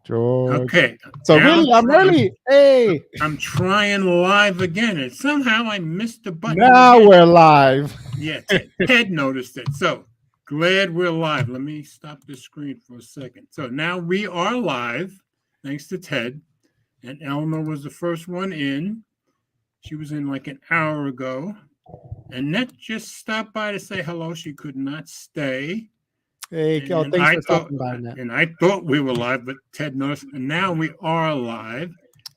George. Okay. So really, I'm early. Hey, I'm trying live again, and somehow I missed the button. now again. we're live. Yeah, Ted noticed it. So glad we're live. Let me stop the screen for a second. So now we are live, thanks to Ted. And Elma was the first one in. She was in like an hour ago. Annette just stopped by to say hello. She could not stay. Hey, And thanks I for thought, stopping by, Annette. and I thought we were live, but Ted noticed. And now we are live.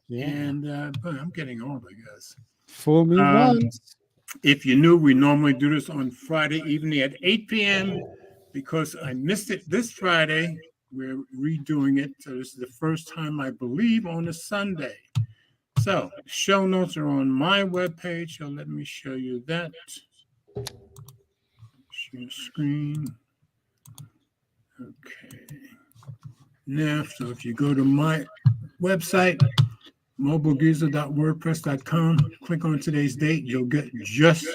Yeah. And but I'm getting old, I guess. Fool me once. If you knew, we normally do this on Friday evening at 8 p.m. Because I missed it this Friday. We're redoing it. So this is the first time, I believe, on a Sunday. So show notes are on my webpage. So let me show you that. Share screen. Okay. Now, so if you go to my website, mobilegeezer.wordpress.com, click on today's date, you'll get just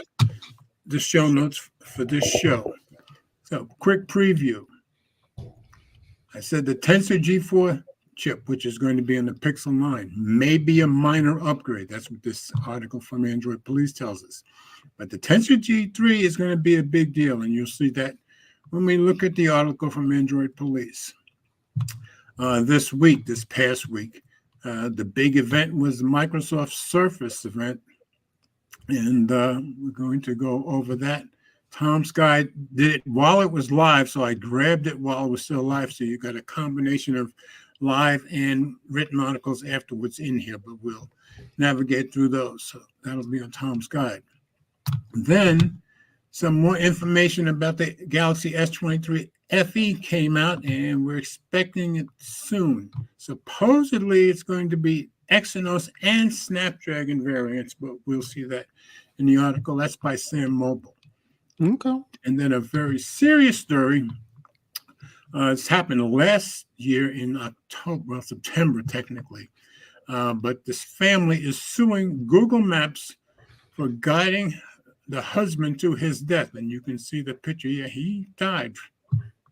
the show notes for this show. So quick preview. I said the Tensor G4 chip, which is going to be in the Pixel 9, may be a minor upgrade. That's what this article from Android Police tells us. But the Tensor G3 is going to be a big deal, and you'll see that when we look at the article from Android Police. This past week, the big event was the Microsoft Surface event, and we're going to go over that. Tom Sky did it while it was live, so I grabbed it while it was still live. So you got a combination of live and written articles afterwards in here, but we'll navigate through those. So that'll be on Tom's Guide. Then some more information about the Galaxy S23 FE came out, and we're expecting it soon. Supposedly, it's going to be Exynos and Snapdragon variants, but we'll see that in the article. That's by Sam Mobile. Okay. And then a very serious story. It's happened last year in September, technically. But this family is suing Google Maps for guiding the husband to his death. And you can see the picture. Yeah, he died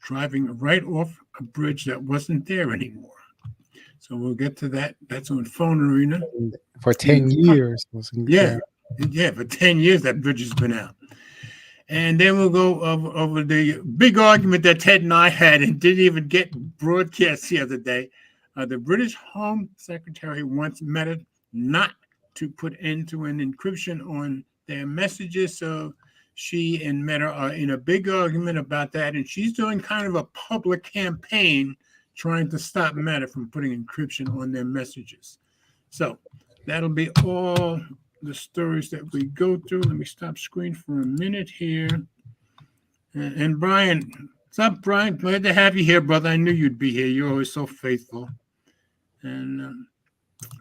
driving right off a bridge that wasn't there anymore. So we'll get to that. That's on Phone Arena. For 10 years. Yeah, for 10 years that bridge has been out. And then we'll go over the big argument that Ted and I had and didn't even get broadcast the other day. The British Home Secretary wants Meta not to put end-to-end encryption on their messages. So she and Meta are in a big argument about that. And she's doing kind of a public campaign trying to stop Meta from putting encryption on their messages. So that'll be all the stories that we go through. Let me stop screen for a minute here. And Brian, what's up, Brian? Glad to have you here, brother. I knew you'd be here. You're always so faithful. And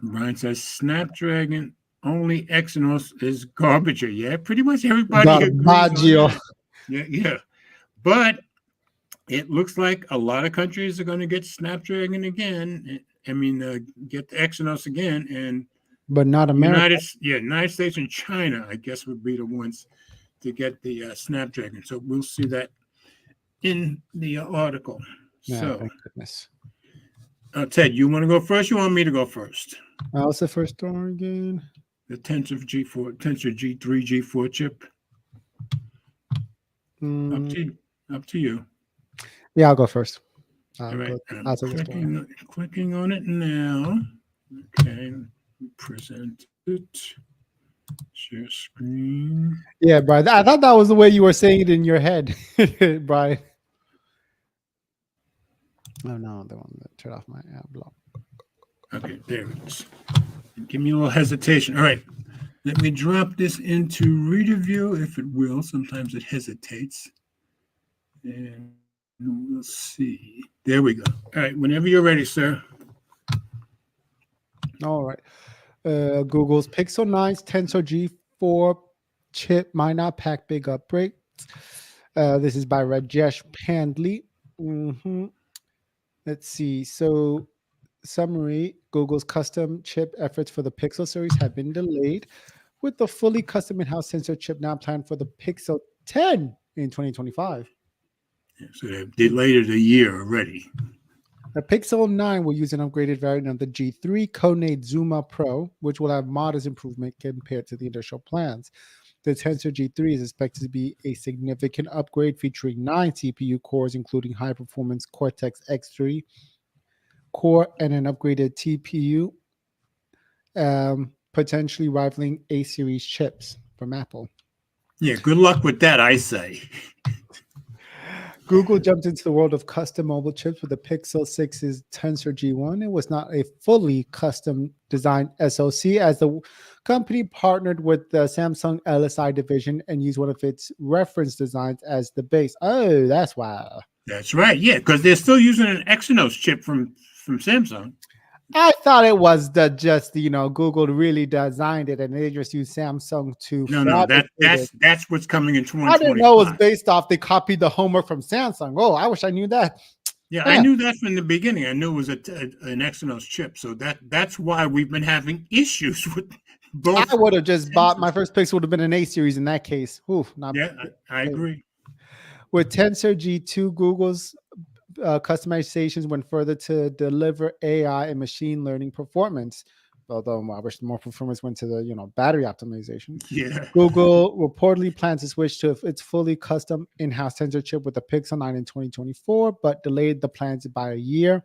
Brian says Snapdragon only Exynos is garbage. Yeah, pretty much everybody agrees. Yeah. But it looks like a lot of countries are going to get Snapdragon again. Get the Exynos again, but not America. United States and China, I guess, would be the ones to get the Snapdragon. So we'll see that in the article. Yeah, so, thank goodness. Ted, you want to go first? You want me to go first? What's the first story again? The Tensor G3 G4 chip. Up to you. Yeah, I'll go first. All right. I'm clicking on it now. Okay. Present it. Share screen. Yeah, Brian. I thought that was the way you were saying it in your head, Brian. Oh no, the one that turned off my app block. Okay, there it is. Give me a little hesitation. All right. Let me drop this into Reader View, if it will. Sometimes it hesitates. And we'll see. There we go. All right. Whenever you're ready, sir. All right. Google's Pixel 9's Tensor G4 chip might not pack big upgrades. This is by Rajesh Pandli. Let's see. So, summary: Google's custom chip efforts for the Pixel series have been delayed, with the fully custom in-house sensor chip now planned for the Pixel 10 in 2025. So they've delayed it a year already. The Pixel 9 will use an upgraded variant of the G3, codenamed Zuma Pro, which will have modest improvement compared to the initial plans. The Tensor G3 is expected to be a significant upgrade featuring 9 CPU cores, including high-performance Cortex X3 core and an upgraded TPU, potentially rivaling A-series chips from Apple. Yeah, good luck with that, I say. Google jumped into the world of custom mobile chips with the Pixel 6's Tensor G1. It was not a fully custom designed SoC, as the company partnered with the Samsung LSI division and used one of its reference designs as the base. Oh, that's why. That's right. Yeah, because they're still using an Exynos chip from Samsung. I thought it was Google really designed it and they just used Samsung to No, fabricate it. that's what's coming in 2025. I didn't know it was based off. They copied the homework from Samsung. Oh, I wish I knew that. Yeah, I knew that from the beginning. I knew it was an Exynos chip, so that's why we've been having issues with both. I would have just bought my first Pixel. Would have been an A series in that case. Ooh, I agree. With Tensor G2, Google's customizations went further to deliver AI and machine learning performance. Although I wish more performance went to the battery optimization. Yeah. Google reportedly plans to switch to its fully custom in-house Tensor chip with the Pixel 9 in 2024, but delayed the plans by a year.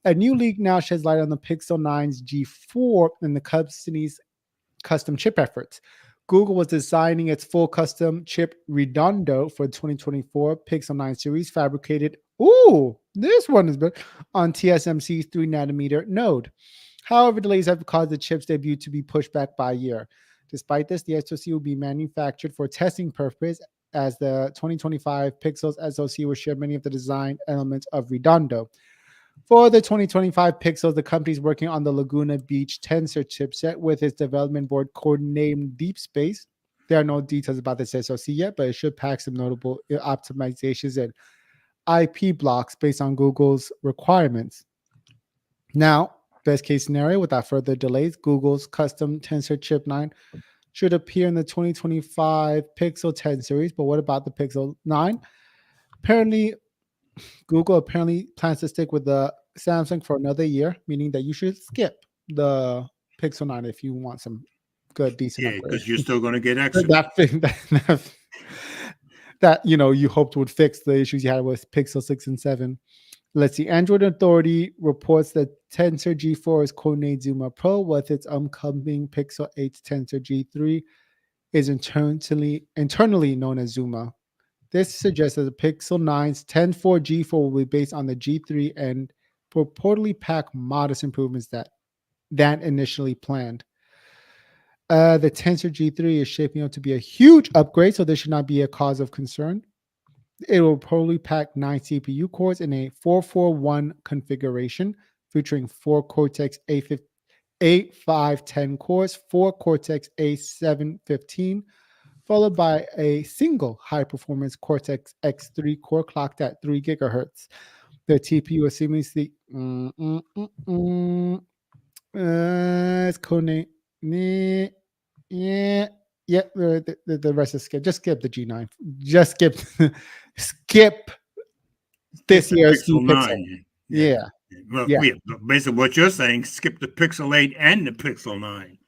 A new leak now sheds light on the Pixel 9's G4 and the company's custom chip efforts. Google was designing its full custom chip Redondo for 2024 Pixel 9 series, fabricated. Ooh, this one is better on TSMC's 3nm node. However, delays have caused the chip's debut to be pushed back by a year. Despite this, the SoC will be manufactured for testing purposes, as the 2025 Pixel's SoC will share many of the design elements of Redondo. For the 2025 Pixels, the company is working on the Laguna Beach Tensor chipset with its development board codenamed Deep Space. There are no details about this SoC yet, but it should pack some notable optimizations and IP blocks based on Google's requirements. Now, best case scenario, without further delays, Google's custom Tensor Chip 9 should appear in the 2025 Pixel 10 series. But what about the Pixel 9? Google plans to stick with the Samsung for another year, meaning that you should skip the Pixel 9 if you want some good, decent upgrades. Because you're still going to get extra. That you hoped would fix the issues you had with Pixel 6 and 7. Let's see. Android Authority reports that Tensor G4 is codenamed Zuma Pro, with its upcoming Pixel 8 Tensor G3 is internally known as Zuma. This suggests that the Pixel 9's Tensor G4 will be based on the G3 and purportedly pack modest improvements than initially planned. The Tensor G3 is shaping up to be a huge upgrade, so this should not be a cause of concern. It will probably pack 9 CPU cores in a 441 configuration, featuring 4 Cortex A510 cores, 4 Cortex A715, followed by a single high-performance Cortex X3 core clocked at 3 GHz. The TPU is seamlessly it's codenamed. The rest is skip. Just skip the G9. Just skip this year's Pixel 9. Pixel. Yeah. Well, basically what you're saying, skip the Pixel 8 and the Pixel 9.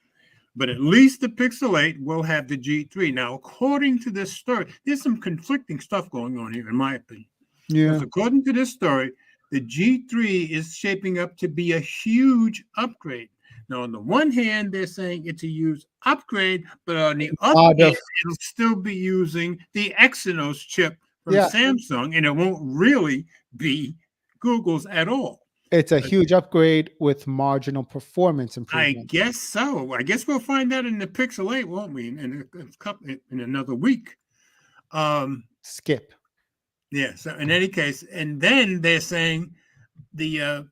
But at least the Pixel 8 will have the G3. Now, according to this story, there's some conflicting stuff going on here, in my opinion. Yeah. Because according to this story, the G3 is shaping up to be a huge upgrade. Now, on the one hand, they're saying it's a huge upgrade, but on the other hand, it'll still be using the Exynos chip from Samsung, and it won't really be Google's at all. It's a huge upgrade with marginal performance improvement. I guess so. I guess we'll find that in the Pixel 8, won't we? In another week. Skip. Yeah. So in any case, and then they're saying the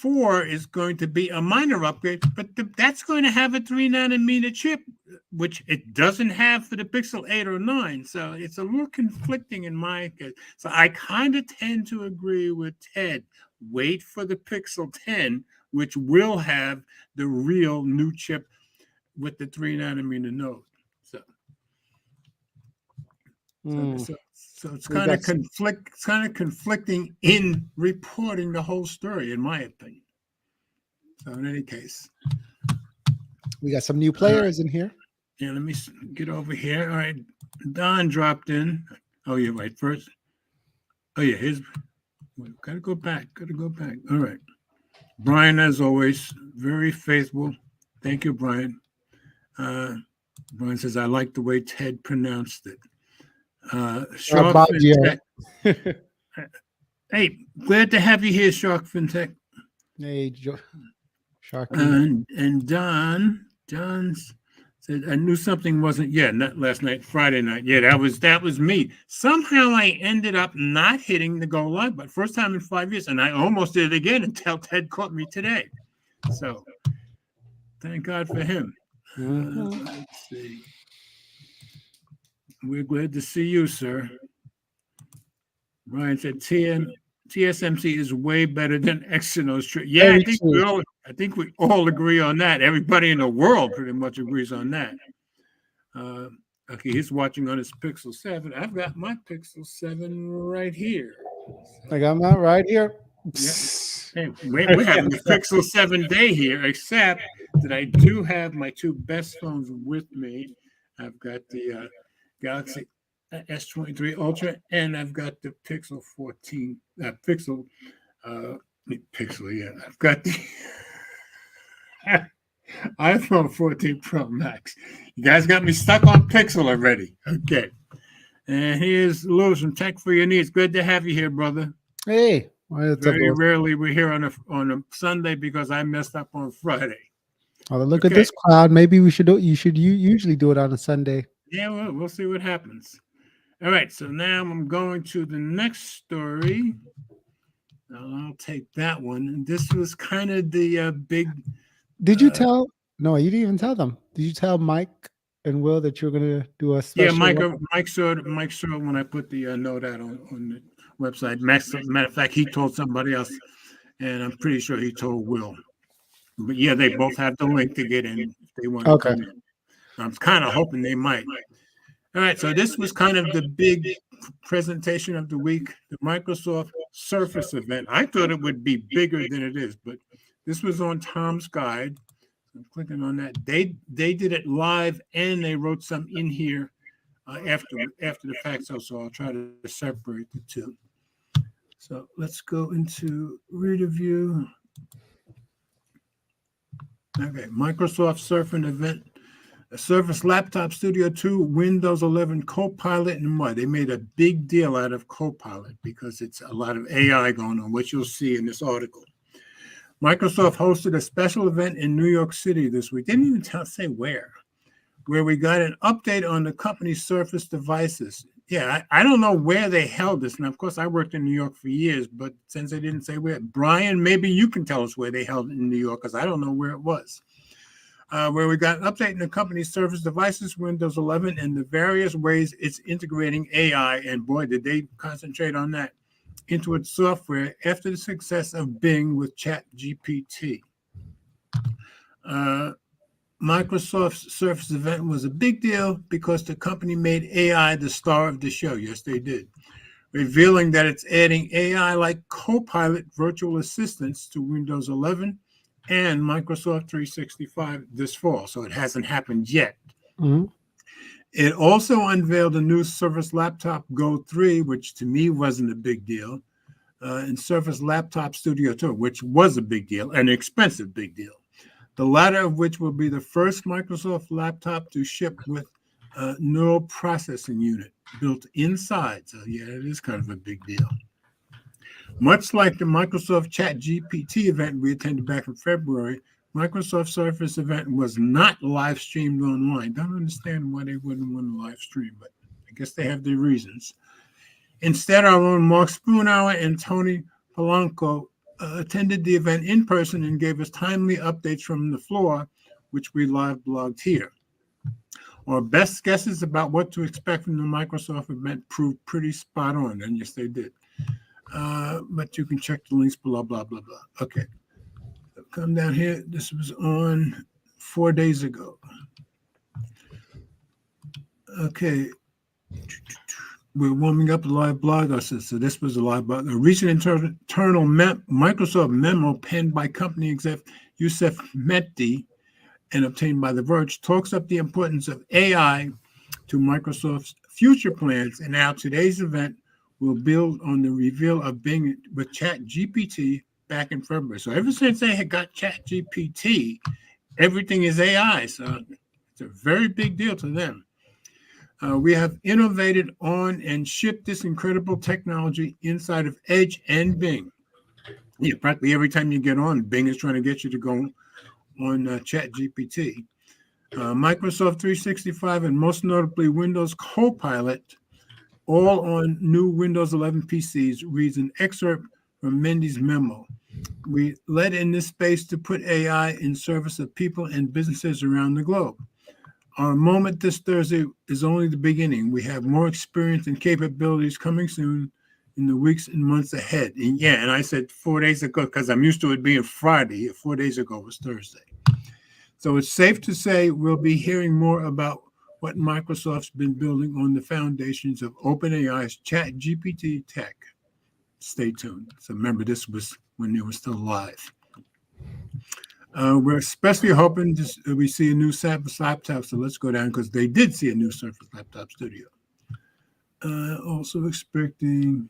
4 is going to be a minor upgrade, but that's going to have a 3nm chip, which it doesn't have for the Pixel 8 or 9. So it's a little conflicting in my case. So I kind of tend to agree with Ted. Wait for the Pixel 10, which will have the real new chip with the 3nm node. So So it's We kind got of It's kind of conflicting in reporting the whole story, in my opinion. So in any case, some new players in here. yeah. Let me get over here. All right, Don dropped in. Oh yeah, right first. Oh yeah, gotta go back. All right, Brian, as always, very faithful. Thank you, Brian. Brian says I like the way Ted pronounced it. Shark Baggio. FinTech. Hey, glad to have you here, Shark FinTech. Hey, Sharky. And John said I knew something wasn't. Yeah, not last night, Friday night. Yeah, that was me. Somehow I ended up not hitting the go live, but first time in 5 years, and I almost did it again until Ted caught me today. So thank God for him. Let's see. We're glad to see you, sir. Ryan said TSMC is way better than Exynos. Yeah, I think we all agree on that. Everybody in the world pretty much agrees on that. Okay, he's watching on his Pixel 7. I've got my Pixel 7 right here. I got mine right here. Yeah. Hey, we're having the Pixel 7 day here, except that I do have my two best phones with me. I've got the Galaxy S23 Ultra, and I've got the Pixel 14 Pixel. Yeah. I've got the iPhone 14 Pro Max. You guys got me stuck on Pixel already. Okay. And here's Louis from Tech for Your Needs. Good to have you here, brother. Hey. Very rarely we're here on a Sunday because I messed up on Friday. Oh, look at this crowd. Maybe we should usually do it on a Sunday. Yeah, well, we'll see what happens. All right, so now I'm going to the next story. I'll take that one. And this was kind of the big. Did you tell? No, you didn't even tell them. Did you tell Mike and Will that you're going to do a special? Yeah, Mike saw it when I put the note out on the website. Matter of fact, he told somebody else, and I'm pretty sure he told Will. But yeah, they both have the link to get in if they want to come in. I'm kind of hoping they might. All right, so this was kind of the big presentation of the week, the Microsoft Surface event. I thought it would be bigger than it is, but this was on Tom's Guide. I'm clicking on that. They did it live, and they wrote some in here after the fact. So I'll try to separate the two. So let's go into reader view. Okay, Microsoft Surface event. Surface Laptop Studio 2, Windows 11 Copilot, and what? They made a big deal out of Copilot because it's a lot of AI going on, which you'll see in this article. Microsoft hosted a special event in New York City this week. They didn't even say where we got an update on the company's Surface devices. Yeah, I don't know where they held this. And of course, I worked in New York for years, but since they didn't say where, Brian, maybe you can tell us where they held it in New York because I don't know where it was. Where we got an update in the company's Surface devices, Windows 11, and the various ways it's integrating AI. And boy, did they concentrate on that into its software after the success of Bing with ChatGPT. Microsoft's Surface event was a big deal because the company made AI the star of the show. Yes, they did. Revealing that it's adding AI-like Copilot virtual assistants to Windows 11 and Microsoft 365 this fall, so it hasn't happened yet. Mm-hmm. It also unveiled a new Surface Laptop Go 3, which to me wasn't a big deal, and Surface Laptop Studio 2, which was a big deal, an expensive big deal. The latter of which will be the first Microsoft laptop to ship with a neural processing unit built inside. So yeah, it is kind of a big deal. Much like the Microsoft ChatGPT event we attended back in February, Microsoft Surface event was not live streamed online. Don't understand why they wouldn't want to live stream, but I guess they have their reasons. Instead, our own Mark Spoonhour and Tony Polanco attended the event in person and gave us timely updates from the floor, which we live blogged here. Our best guesses about what to expect from the Microsoft event proved pretty spot on, and yes, they did. But you can check the links below, blah, blah, blah. Okay. Come down here. This was on 4 days ago. Okay. we're warming up the live blog. So this was a live blog. A recent internal Microsoft memo penned by company exec Youssef Mehdi and obtained by The Verge talks up the importance of AI to Microsoft's future plans. And now today's event will build on the reveal of Bing with ChatGPT back in February. So ever since they had got ChatGPT, everything is AI. So it's a very big deal to them. We have innovated on and shipped this incredible technology inside of Edge and Bing. Yeah, practically every time you get on, Bing is trying to get you to go on ChatGPT. Microsoft 365 and most notably Windows Copilot, all on new Windows 11 PCs, reads an excerpt from Mendy's memo. We led in this space to put AI in service of people and businesses around the globe. Our moment this Thursday is only the beginning. We have more experience and capabilities coming soon in the weeks and months ahead. And I said 4 days ago because I'm used to it being Friday. 4 days ago was Thursday. So it's safe to say we'll be hearing more about what Microsoft's been building on the foundations of OpenAI's ChatGPT tech. Stay tuned. So remember, this was when it was still live. We're especially hoping we see a new Surface laptop. So let's go down because they did see a new Surface Laptop Studio. Also expecting,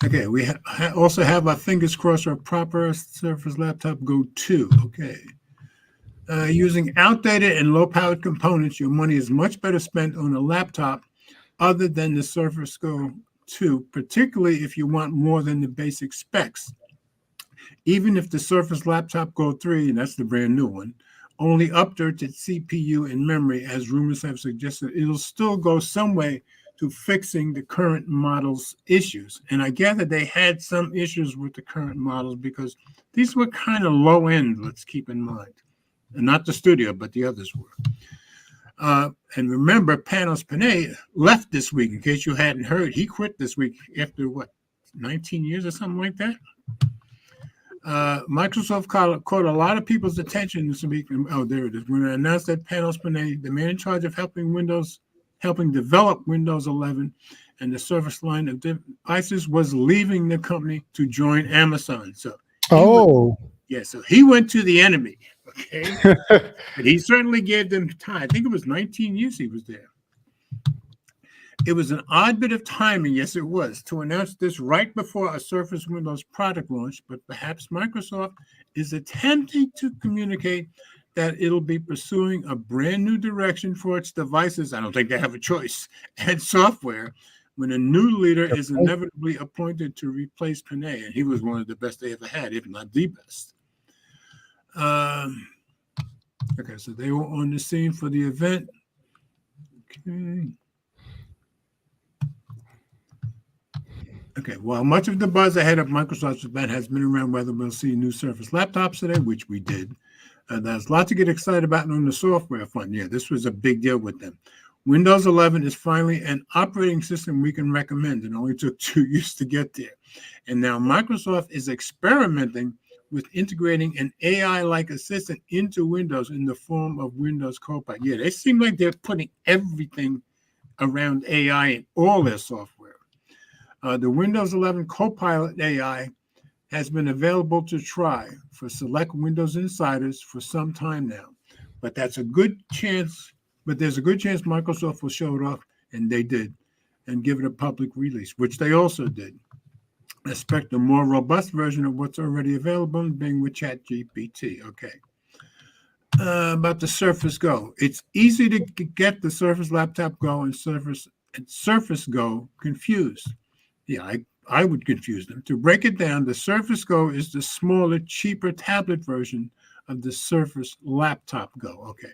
okay. We also have our fingers crossed our proper Surface Laptop Go 2. Okay. Using outdated and low-powered components, your money is much better spent on a laptop other than the Surface Go 2, particularly if you want more than the basic specs. Even if the Surface Laptop Go 3, and that's the brand new one, only updates its CPU and memory, as rumors have suggested, it'll still go some way to fixing the current model's issues. And I gather they had some issues with the current models because these were kind of low end, let's keep in mind. And not the studio, but the others were. And remember, Panos Panay left this week, in case you hadn't heard. He quit this week after, 19 years or something like that? Microsoft caught a lot of people's attention this week. Oh, there it is. When it announced that Panos Panay, the man in charge of helping develop Windows 11 and the Surface line of devices, was leaving the company to join Amazon. So, so he went to the enemy. Okay, but he certainly gave them time. I think it was 19 years he was there. It was an odd bit of timing, yes, it was, to announce this right before a Surface Windows product launch, but perhaps Microsoft is attempting to communicate that it'll be pursuing a brand new direction for its devices. I don't think they have a choice. And software, when a new leader is inevitably appointed to replace Panay, and he was one of the best they ever had, if not the best. Okay, so they were on the scene for the event. Okay, well, much of the buzz ahead of Microsoft's event has been around whether we'll see new Surface laptops today, which we did. There's a lot to get excited about on the software front. Yeah, this was a big deal with them. Windows 11 is finally an operating system we can recommend. It only took 2 years to get there. And now Microsoft is experimenting with integrating an AI-like assistant into Windows in the form of Windows Copilot. Yeah, they seem like they're putting everything around AI in all their software. The Windows 11 Copilot AI has been available to try for select Windows insiders for some time now. But there's a good chance Microsoft will show it off, and they did, and give it a public release, which they also did. Expect a more robust version of what's already available, being with ChatGPT. Okay. About the Surface Go. It's easy to get the Surface Laptop Go and Surface Go confused. Yeah, I would confuse them. To break it down, the Surface Go is the smaller, cheaper tablet version of the Surface Laptop Go. Okay.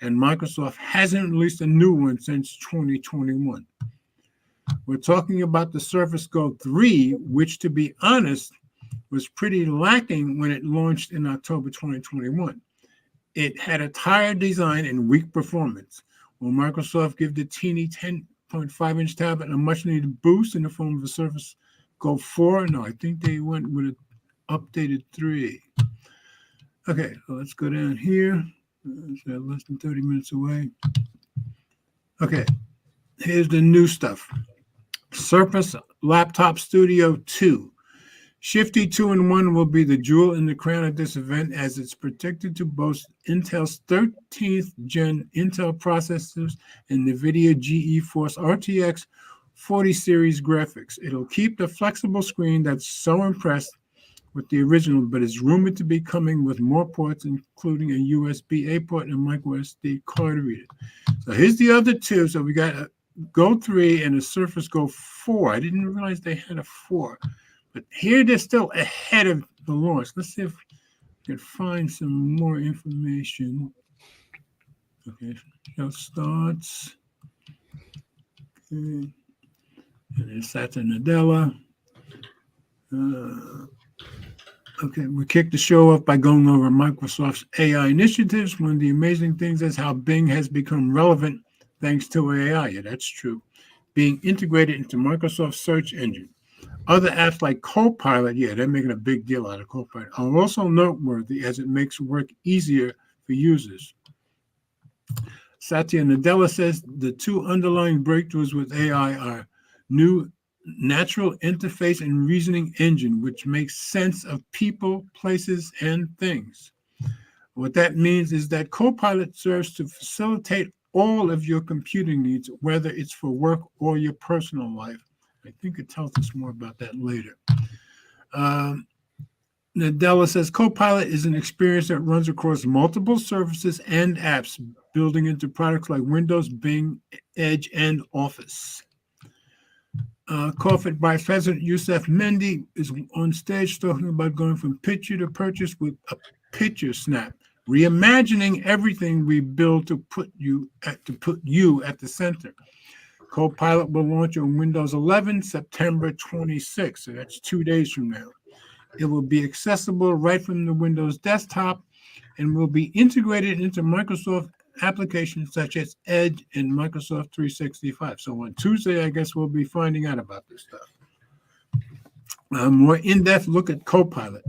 And Microsoft hasn't released a new one since 2021. We're talking about the Surface Go 3, which, to be honest, was pretty lacking when it launched in October 2021. It had a tired design and weak performance. Will Microsoft give the teeny 10.5-inch tablet a much-needed boost in the form of a Surface Go 4? No, I think they went with an updated 3. Okay, so let's go down here. Less than 30 minutes away. Okay. Here's the new stuff. Surface Laptop Studio 2. Shifty 2-in-1 will be the jewel in the crown at this event, as it's predicted to boast Intel's 13th gen Intel processors and NVIDIA GeForce RTX 40 series graphics. It'll keep the flexible screen that's so impressed with the original, but is rumored to be coming with more ports, including a USB-A port and micro SD card reader. So here's the other two. So we got a Go 3 and a Surface Go 4. I didn't realize they had a 4. But here they're still ahead of the launch. Let's see if we can find some more information. Okay, show starts. Okay. And it's Satya Nadella. Okay, we kicked the show off by going over Microsoft's AI initiatives. One of the amazing things is how Bing has become relevant thanks to AI. Yeah, that's true. Being integrated into Microsoft's search engine. Other apps like Copilot, yeah, they're making a big deal out of Copilot, are also noteworthy as it makes work easier for users. Satya Nadella says the two underlying breakthroughs with AI are new natural interface and reasoning engine, which makes sense of people, places, and things. What that means is that Copilot serves to facilitate all of your computing needs, whether it's for work or your personal life. I think it tells us more about that later. Nadella says Copilot is an experience that runs across multiple services and apps, building into products like Windows, Bing, Edge, and Office. Corporate Vice President Youssef Mendy is on stage talking about going from picture to purchase with a picture snap, reimagining everything we build to put you at the center. Copilot will launch on Windows 11 September 26th, so that's 2 days from now. It will be accessible right from the Windows desktop and will be integrated into Microsoft applications such as Edge and Microsoft 365. So on Tuesday, I guess we'll be finding out about this stuff. A more in-depth look at Copilot.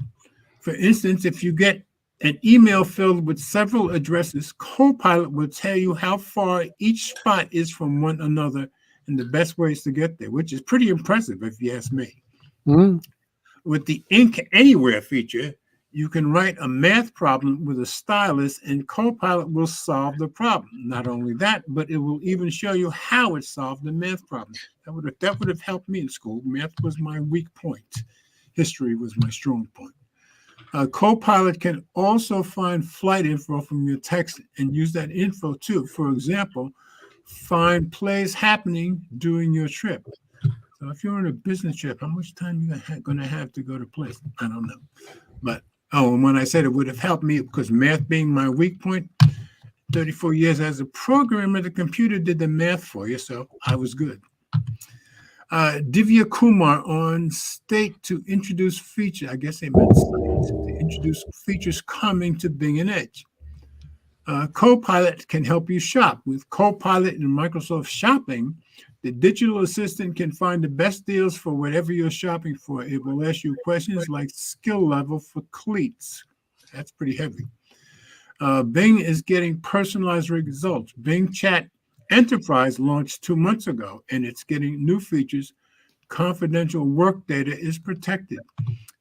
For instance, if you get an email filled with several addresses, Copilot will tell you how far each spot is from one another and the best ways to get there, which is pretty impressive if you ask me. Mm. With the Ink Anywhere feature, you can write a math problem with a stylus and Copilot will solve the problem. Not only that, but it will even show you how it solved the math problem. That would have helped me in school. Math was my weak point. History was my strong point. Copilot can also find flight info from your text and use that info too. For example, find plays happening during your trip. So if you're on a business trip, how much time you going to have to go to place? I don't know. But, and when I said it would have helped me, because math being my weak point, 34 years as a programmer, the computer did the math for you, so I was good. Divya Kumar on state to introduce features. I guess they meant to introduce features coming to Bing and Edge. Copilot can help you shop. With Copilot and Microsoft Shopping, the digital assistant can find the best deals for whatever you're shopping for. It will ask you questions like skill level for cleats. That's pretty heavy. Bing is getting personalized results. Bing Chat Enterprise launched 2 months ago, and it's getting new features. Confidential work data is protected.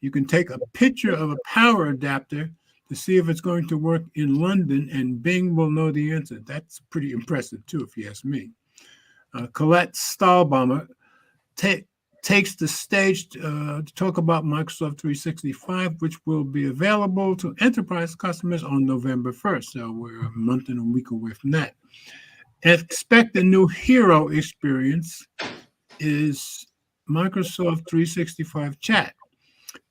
You can take a picture of a power adapter to see if it's going to work in London, and Bing will know the answer. That's pretty impressive, too, if you ask me. Colette Stahlbaumer takes the stage to talk about Microsoft 365, which will be available to enterprise customers on November 1st. So we're a month and a week away from that. Expect a new hero experience is Microsoft 365 Chat.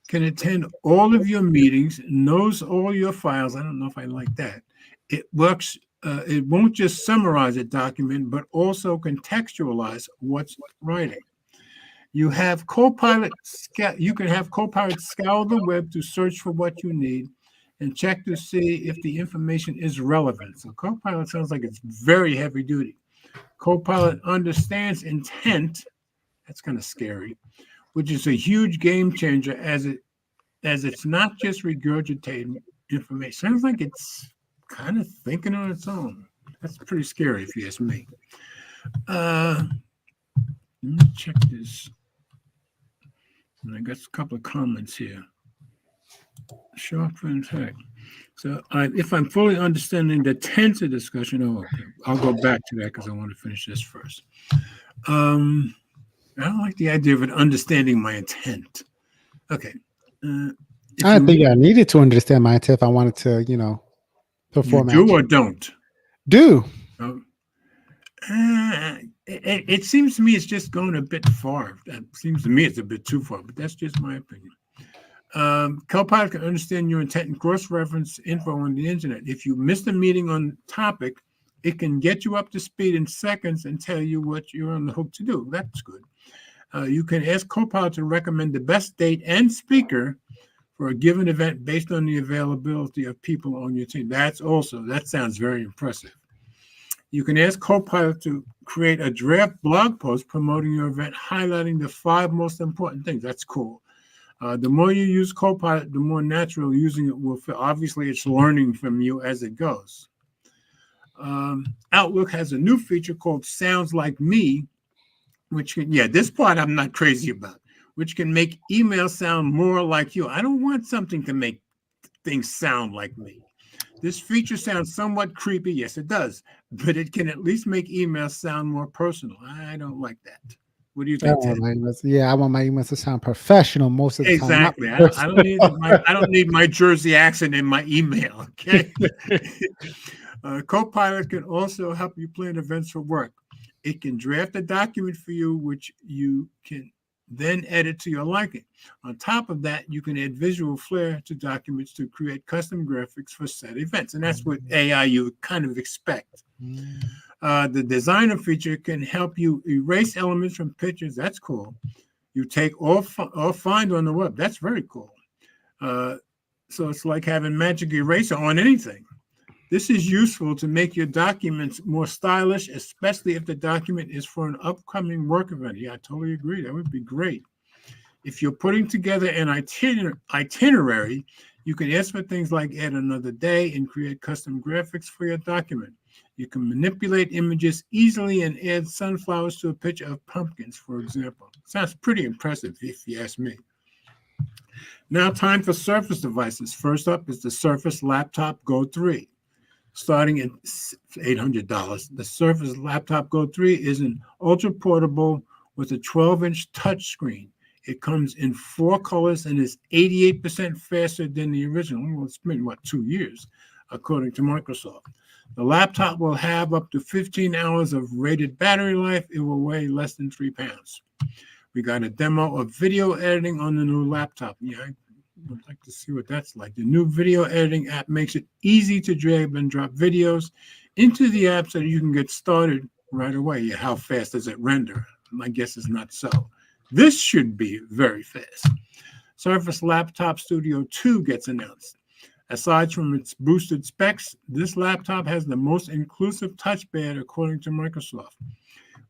Can attend all of your meetings, knows all your files. I don't know if I like that. It works. It won't just summarize a document, but also contextualize what's writing. You have Copilot. You can have Copilot scour the web to search for what you need and check to see if the information is relevant. So Copilot sounds like it's very heavy duty. Copilot understands intent. That's kind of scary, which is a huge game changer as it's not just regurgitating information. Sounds like it's kind of thinking on its own. That's pretty scary if you ask me. Let me check this. And I got a couple of comments here. Sharp impact. So if I'm fully understanding the tensor discussion, okay. I'll go back to that because I want to finish this first. I don't like the idea of it understanding my intent. Okay. I think I needed to understand my intent if I wanted to, perform. You do or don't? Do. It seems to me it's just going a bit far. That seems to me it's a bit too far, but that's just my opinion. Copilot can understand your intent and cross-reference info on the internet. If you missed a meeting on topic, it can get you up to speed in seconds and tell you what you're on the hook to do. That's good. You can ask Copilot to recommend the best date and speaker for a given event based on the availability of people on your team. That sounds very impressive. You can ask Copilot to create a draft blog post promoting your event, highlighting the 5 most important things. That's cool. The more you use Copilot, the more natural using it will feel. Obviously, it's learning from you as it goes. Outlook has a new feature called Sounds Like Me, which can, this part I'm not crazy about, which can make email sound more like you. I don't want something to make things sound like me. This feature sounds somewhat creepy. Yes, it does. But it can at least make emails sound more personal. I don't like that. What do you think, Ted? I want my emails to sound professional most of the time. Exactly. I don't need my Jersey accent in my email. Okay. Copilot can also help you plan events for work. It can draft a document for you, which you can then edit to your liking. On top of that, you can add visual flair to documents to create custom graphics for set events. And that's what AI you would kind of expect. The designer feature can help you erase elements from pictures. That's cool. You take or find on the web. That's very cool. So it's like having magic eraser on anything. This is useful to make your documents more stylish, especially if the document is for an upcoming work event. Yeah, I totally agree. That would be great. If you're putting together an itinerary, you can ask for things like add another day and create custom graphics for your document. You can manipulate images easily and add sunflowers to a picture of pumpkins, for example. Sounds pretty impressive, if you ask me. Now, time for Surface devices. First up is the Surface Laptop Go 3. Starting at $800. The Surface Laptop Go 3 is an ultra portable with a 12-inch touchscreen. It comes in 4 colors and is 88% faster than the original. Well, it's been, 2 years, according to Microsoft. The laptop will have up to 15 hours of rated battery life. It will weigh less than 3 pounds. We got a demo of video editing on the new laptop. Yeah, I would like to see what that's like. The new video editing app makes it easy to drag and drop videos into the app so that you can get started right away. Yeah, how fast does it render? My guess is not so. This should be very fast. Surface Laptop Studio 2 gets announced. Aside from its boosted specs, this laptop has the most inclusive touchpad according to Microsoft.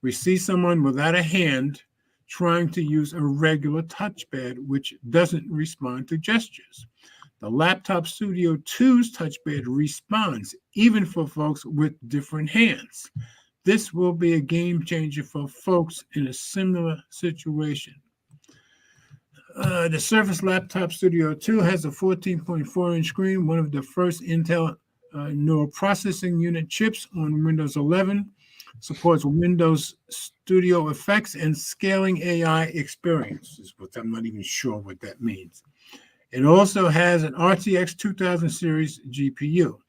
We see someone without a hand trying to use a regular touchpad, which doesn't respond to gestures. The Laptop Studio 2's touchpad responds, even for folks with different hands. This will be a game changer for folks in a similar situation. The Surface Laptop Studio 2 has a 14.4-inch screen, one of the first Intel neural processing unit chips on Windows 11, supports Windows Studio Effects and scaling AI experiences, but I'm not even sure what that means. It also has an RTX 2000 series GPU.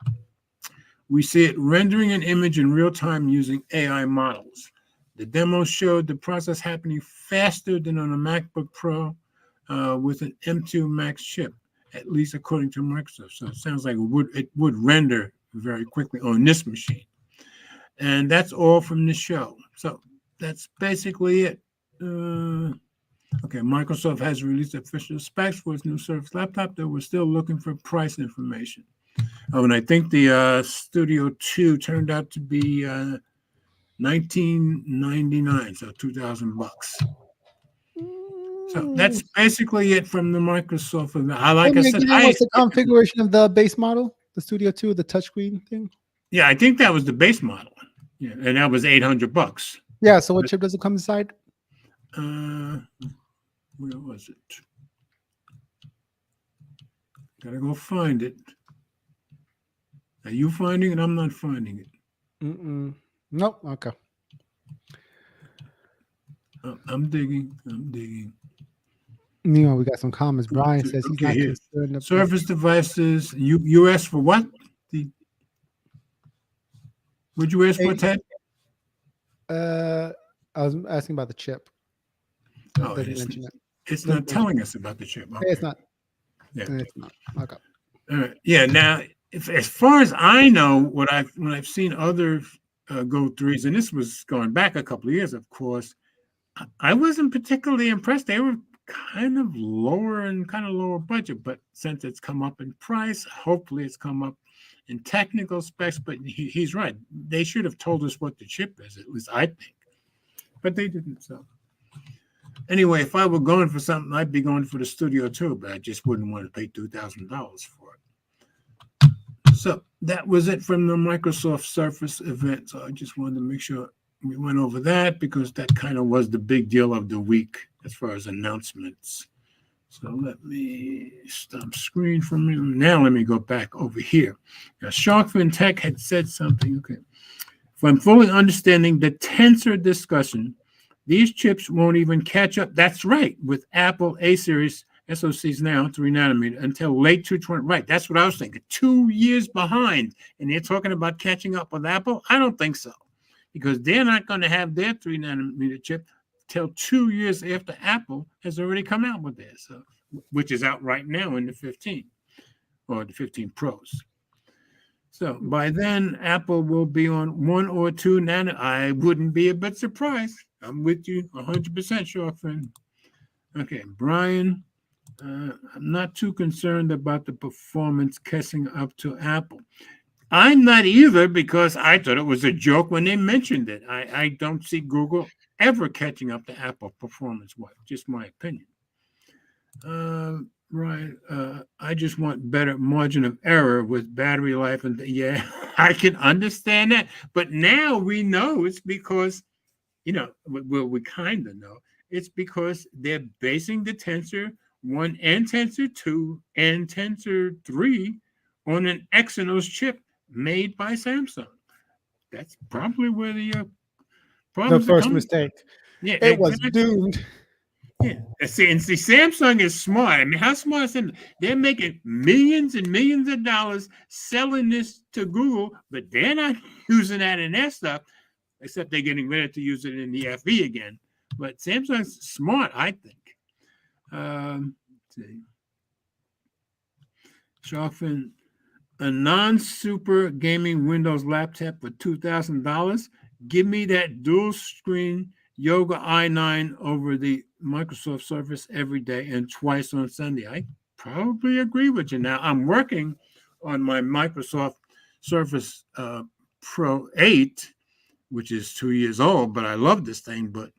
We see it rendering an image in real time using AI models. The demo showed the process happening faster than on a MacBook Pro with an M2 Max chip, at least according to Microsoft. So it sounds like it would render very quickly on this machine. And that's all from the show. So that's basically it. Okay, Microsoft has released official specs for its new Surface laptop, though we're still looking for price information. Oh, and I think the Studio 2 turned out to be $19.99, so $2,000. So that's basically it from the Microsoft. I said, what's the configuration of the base model, the Studio 2, the touchscreen thing? Yeah, I think that was the base model. Yeah, and that was $800. Yeah. So what chip does it come inside? Where was it? Gotta go find it. Are you finding it? I'm not finding it. Nope. Okay. I'm digging. You know, we got some comments. Brian says he's not here. concerned about Surface devices. You asked for what? Would you ask for, Ted? I was asking about the chip. Oh, it's not telling us about the chip. Okay. It's not. Yeah. It's not. Okay. All right. Yeah. Now, as far as I know, when I've seen other Go 3s, and this was going back a couple of years, of course, I wasn't particularly impressed. They were kind of lower budget, but since it's come up in price, hopefully it's come up in technical specs. But he's right. They should have told us what the chip is, at least I think. But they didn't. So anyway, if I were going for something, I'd be going for the Studio 2, but I just wouldn't want to pay $2,000 for it. So that was it from the Microsoft Surface event. So I just wanted to make sure we went over that because that kind of was the big deal of the week as far as announcements. So let me stop screen for a minute. Now let me go back over here. Now, Sharkfin Tech had said something. Okay. If I'm fully understanding the Tensor discussion, these chips won't even catch up. That's right. With Apple A-series SoCs now, 3 nanometer, until late 2020. Right. That's what I was thinking. 2 years behind. And they're talking about catching up with Apple? I don't think so. Because they're not going to have their 3 nanometer chip till 2 years after Apple has already come out with theirs, so, which is out right now in the 15 or the 15 Pros. So by then, Apple will be on 1 or 2 nano. I wouldn't be a bit surprised. I'm with you 100%, Sharkfin. Okay, Brian, I'm not too concerned about the performance catching up to Apple. I'm not either because I thought it was a joke when they mentioned it. I don't see Google ever catching up to Apple performance-wise, just my opinion. Right. I just want better margin of error with battery life. And yeah, I can understand that. But now we know it's because, well, we kind of know. It's because they're basing the Tensor 1 and Tensor 2 and Tensor 3 on an Exynos chip made by Samsung. That's probably where the first mistake. Yeah, it was doomed. Yeah, see, Samsung is smart. I mean, how smart is Samsung? They're making millions and millions of dollars selling this to Google, but they're not using that in their stuff, except they're getting ready to use it in the FE again. But Samsung's smart, I think. Let's see. Sharkfin, a non-super gaming Windows laptop for $2,000. Give me that dual screen Yoga i9 over the Microsoft Surface every day and twice on Sunday. I probably agree with you. Now, I'm working on my Microsoft Surface Pro 8, which is 2 years old, but I love this thing. But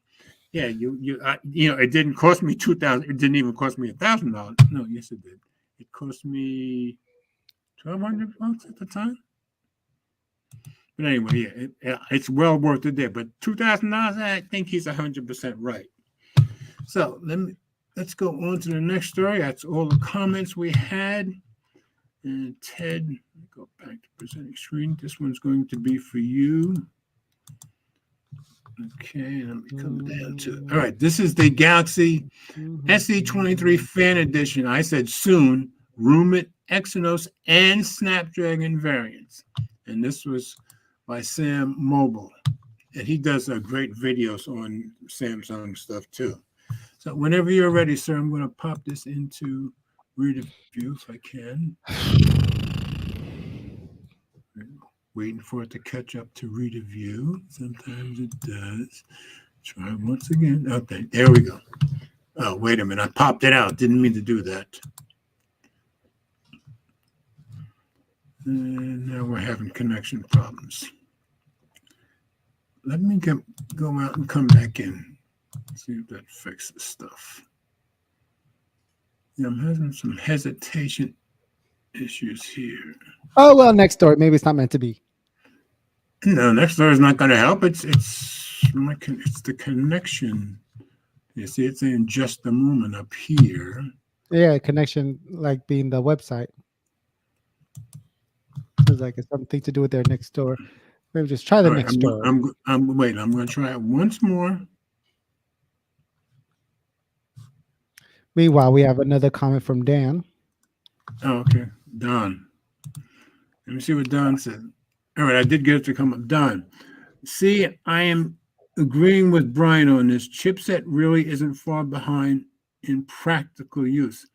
yeah, it didn't cost me $2,000. It didn't even cost me $1,000. No, yes, it did. It cost me $1,200 at the time. But anyway, yeah, it's well worth it there. But $2,000, I think he's 100% right. So let's go on to the next story. That's all the comments we had. And Ted, go back to presenting screen. This one's going to be for you. Okay, let me come down to it. All right, this is the Galaxy SE23 Fan Edition. I said soon, rumored Exynos and Snapdragon variants. And this was by Sam Mobile. And he does great videos on Samsung stuff too. So whenever you're ready, sir, I'm going to pop this into Reader View if I can. Waiting for it to catch up to Reader View. Sometimes it does. Try once again. Okay, there we go. Oh, wait a minute. I popped it out. Didn't mean to do that. And now we're having connection problems. Let me go out and come back in. See if that fixes stuff. Yeah, I'm having some hesitation issues here. Oh, well, next story. Maybe it's not meant to be. No, Nextdoor is not going to help. It's the connection. You see, it's saying just a moment up here. Yeah, connection like being the website. It's like it's something to do with their next door. Maybe just try the All right, next door. I'm wait. I'm going to try it once more. Meanwhile, we have another comment from Dan. Oh, okay, Don. Let me see what Don said. All right, I did get it to come up. Don, see, I am agreeing with Brian on this. Chipset really isn't far behind in practical use.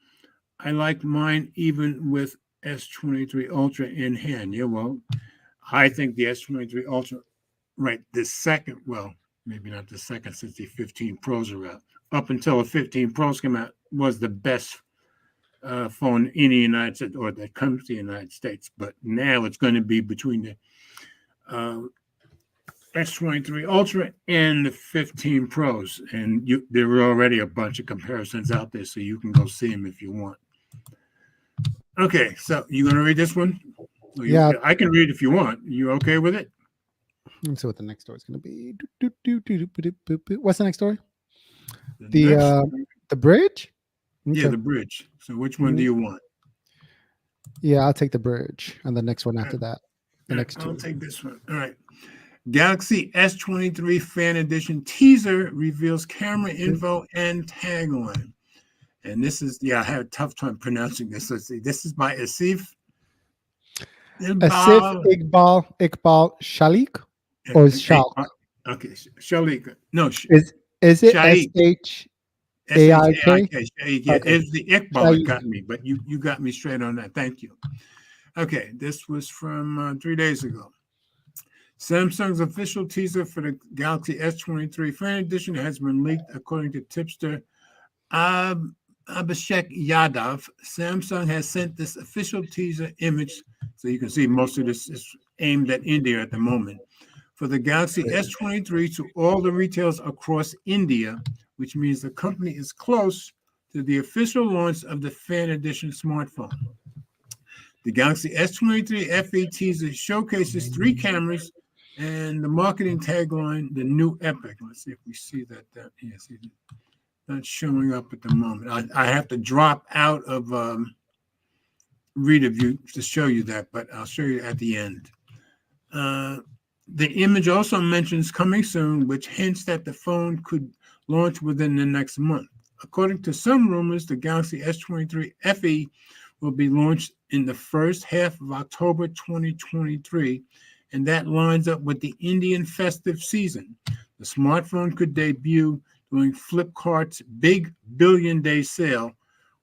I like mine even with S23 Ultra in hand. Yeah, well, I think the S23 Ultra, right, this second, well, maybe not the second since the 15 Pros are out. Up until the 15 Pros came out, was the best phone in the United States, or that comes to the United States. But now it's going to be between the S23 Ultra and the 15 Pros, and there are already a bunch of comparisons out there, so you can go see them if you want. Okay, so you going to read this one? Yeah. I can read if you want. You okay with it? Let's see what the next story is going to be. What's the next story? The bridge? Okay. Yeah, the bridge. So which one do you want? Yeah, I'll take the bridge, and the next one after that. The next two. I'll take this one. All right. Galaxy S23 Fan Edition teaser reveals camera info and tagline. And this is, I had a tough time pronouncing this. Let's see. This is by Asif Iqbal Shalik, or Shalik? Okay, Shalik. No, is it SHAIK? Yeah, it's the Iqbal that got me, but you got me straight on that. Thank you. Okay, this was from 3 days ago. Samsung's official teaser for the Galaxy S23 Fan Edition has been leaked, according to tipster Abhishek Yadav. Samsung has sent this official teaser image, so you can see most of this is aimed at India at the moment, for the Galaxy S23 to all the retailers across India, which means the company is close to the official launch of the Fan Edition smartphone. The Galaxy S23 FE teaser showcases 3 cameras and the marketing tagline, the new epic. Let's see if we see that. Yes, not showing up at the moment. I have to drop out of Reader to show you that, but I'll show you at the end. The image also mentions coming soon, which hints that the phone could launch within the next month. According to some rumors, the Galaxy S23 FE will be launched in the first half of October 2023, and that lines up with the Indian festive season. The smartphone could debut during Flipkart's big Billion Day sale,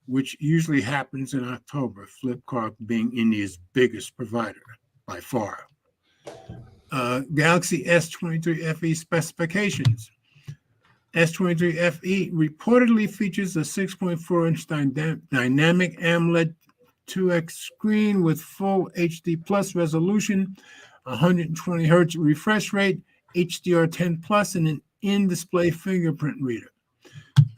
which usually happens in October, Flipkart being India's biggest provider by far. Galaxy S23 FE specifications. S23 FE reportedly features a 6.4-inch dynamic AMOLED 2X screen with full HD plus resolution, 120 hertz refresh rate, HDR10 plus, and an in-display fingerprint reader.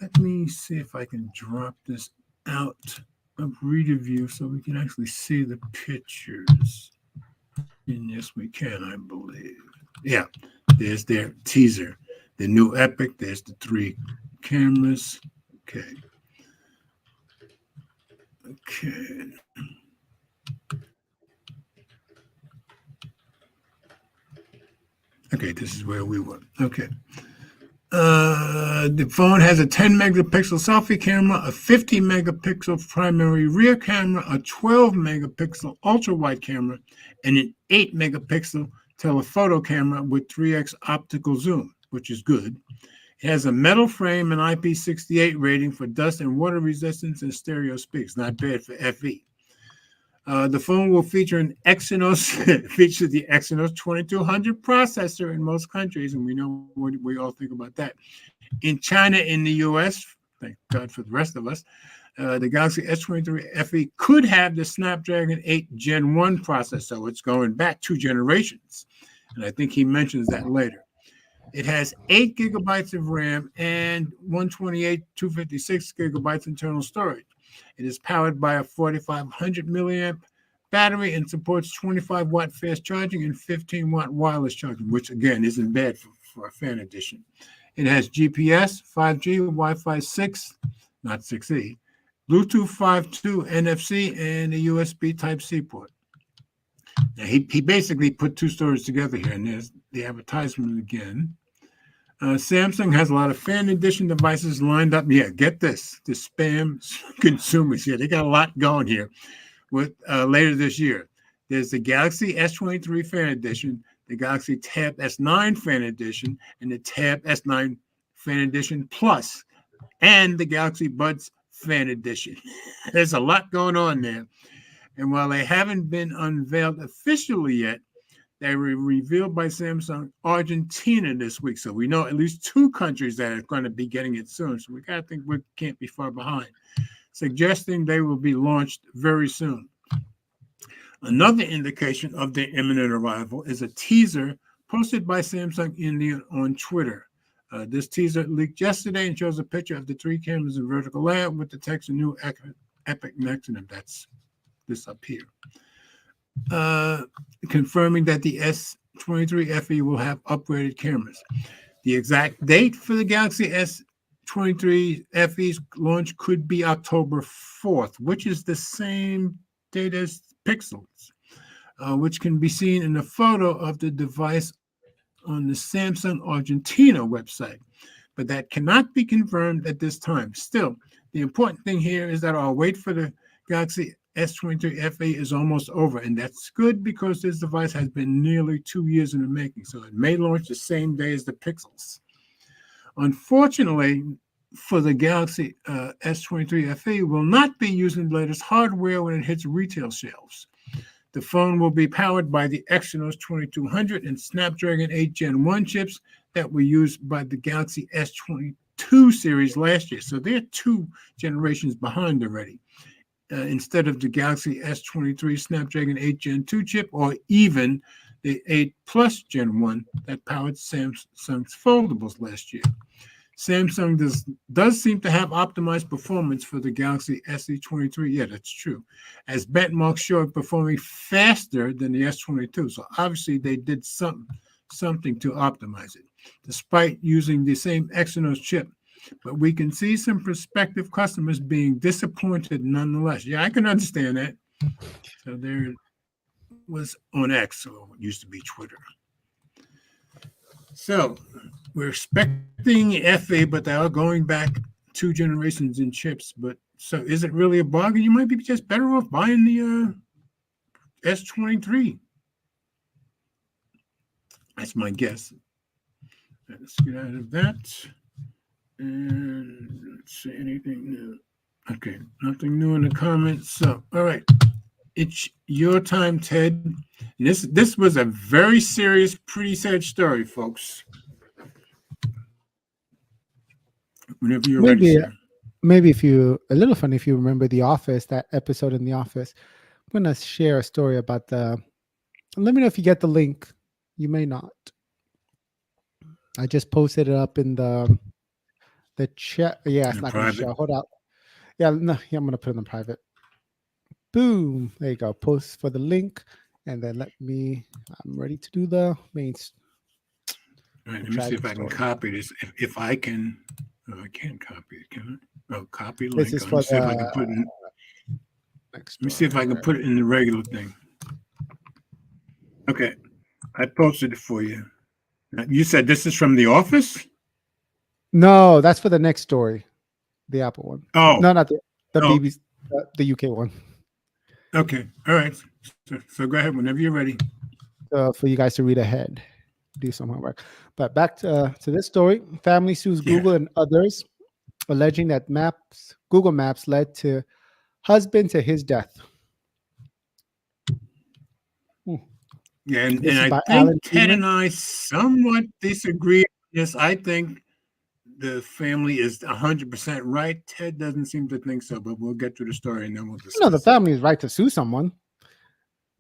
Let me see if I can drop this out of Reader View so we can actually see the pictures. And yes, we can, I believe. Yeah, there's their teaser. The new epic, there's the 3 cameras. Okay. Okay, this is where we were. Okay. The phone has a 10 megapixel selfie camera, a 50 megapixel primary rear camera, a 12 megapixel ultra wide camera, and an 8 megapixel telephoto camera with 3x optical zoom, which is good. It has a metal frame and IP68 rating for dust and water resistance and stereo speaks. Not bad for FE. The phone will feature the Exynos 2200 processor in most countries, and we know what we all think about that. In China, in the US, thank God for the rest of us, the Galaxy S23 FE could have the Snapdragon 8 Gen 1 processor, so it's going back 2 generations, and I think he mentions that later. It has 8 gigabytes of RAM and 128, 256 gigabytes internal storage. It is powered by a 4500 milliamp battery and supports 25-watt fast charging and 15-watt wireless charging, which again isn't bad for a fan edition. It has GPS, 5G, Wi-Fi 6, not 6E, Bluetooth 5.2, NFC, and a USB Type-C port. Now, he basically put two stories together here, and there's the advertisement again. Samsung has a lot of fan edition devices lined up. Yeah, get this, the spam consumers. Yeah, they got a lot going here with later this year. There's the Galaxy S23 fan edition, the Galaxy Tab S9 fan edition, and the Tab S9 fan edition Plus, and the Galaxy Buds fan edition. There's a lot going on there. And while they haven't been unveiled officially yet, they were revealed by Samsung Argentina this week. So we know at least two countries that are going to be getting it soon. So we got to think we can't be far behind, suggesting they will be launched very soon. Another indication of their imminent arrival is a teaser posted by Samsung India on Twitter. This teaser leaked yesterday and shows a picture of the three cameras in vertical layout with the text and new Epic next to them. That's this up here. Confirming that the S23 FE will have upgraded cameras. The exact date for the Galaxy S23 FE's launch could be October 4th, which is the same date as Pixels, which can be seen in a photo of the device on the Samsung Argentina website. But that cannot be confirmed at this time. Still, the important thing here is that our wait for the Galaxy S23 FE is almost over, and that's good because this device has been nearly 2 years in the making, so it may launch the same day as the Pixels. Unfortunately, for the Galaxy S23 FE will not be using the latest hardware when it hits retail shelves. The phone will be powered by the Exynos 2200 and Snapdragon 8 Gen 1 chips that were used by the Galaxy S22 series last year, so they're 2 generations behind already. Instead of the Galaxy S23 Snapdragon 8 Gen 2 chip, or even the 8 Plus Gen 1 that powered Samsung's foldables last year. Samsung does seem to have optimized performance for the Galaxy S23. Yeah, that's true. As benchmarks show it performing faster than the S22. So obviously they did something to optimize it, despite using the same Exynos chip. But we can see some prospective customers being disappointed nonetheless. Yeah, I can understand that. So there was on X, or it used to be Twitter. So we're expecting FA, but they are going back 2 generations in chips. But so is it really a bargain? You might be just better off buying the S23. That's my guess. Let's get out of that. And let's see anything new. Okay, nothing new in the comments. So, all right, it's your time, Ted. This was a very serious, pretty sad story, folks. Whenever you're ready, sir. Maybe if you a little funny if you remember The Office, that episode in The Office. I'm gonna share a story about the. Let me know if you get the link. You may not. I just posted it up in the chat. Yeah, it's not going to show. Hold out. Yeah, no, yeah, I'm going to put it in private. Boom. There you go. Post for the link. And then I'm ready to do the main. All right, let me see if I can copy this. If I can, I can't copy it, can I? Oh, copy link. This is for see if I can put it in. Let me see if I can put it in the regular thing. Okay, I posted it for you. You said this is from The Office? No, that's for the next story, the Apple one. Oh, no, not the BBC, the UK one. Okay, all right. So go ahead whenever you're ready. For you guys to read ahead, do some homework. But back to this story: family sues Google and others, alleging that Google Maps led to husband to his death. Yeah, and I think Ted and I somewhat disagree on this. I think the family is 100% right. Ted doesn't seem to think so, but we'll get to the story and then we'll discuss. No, the family is right to sue someone.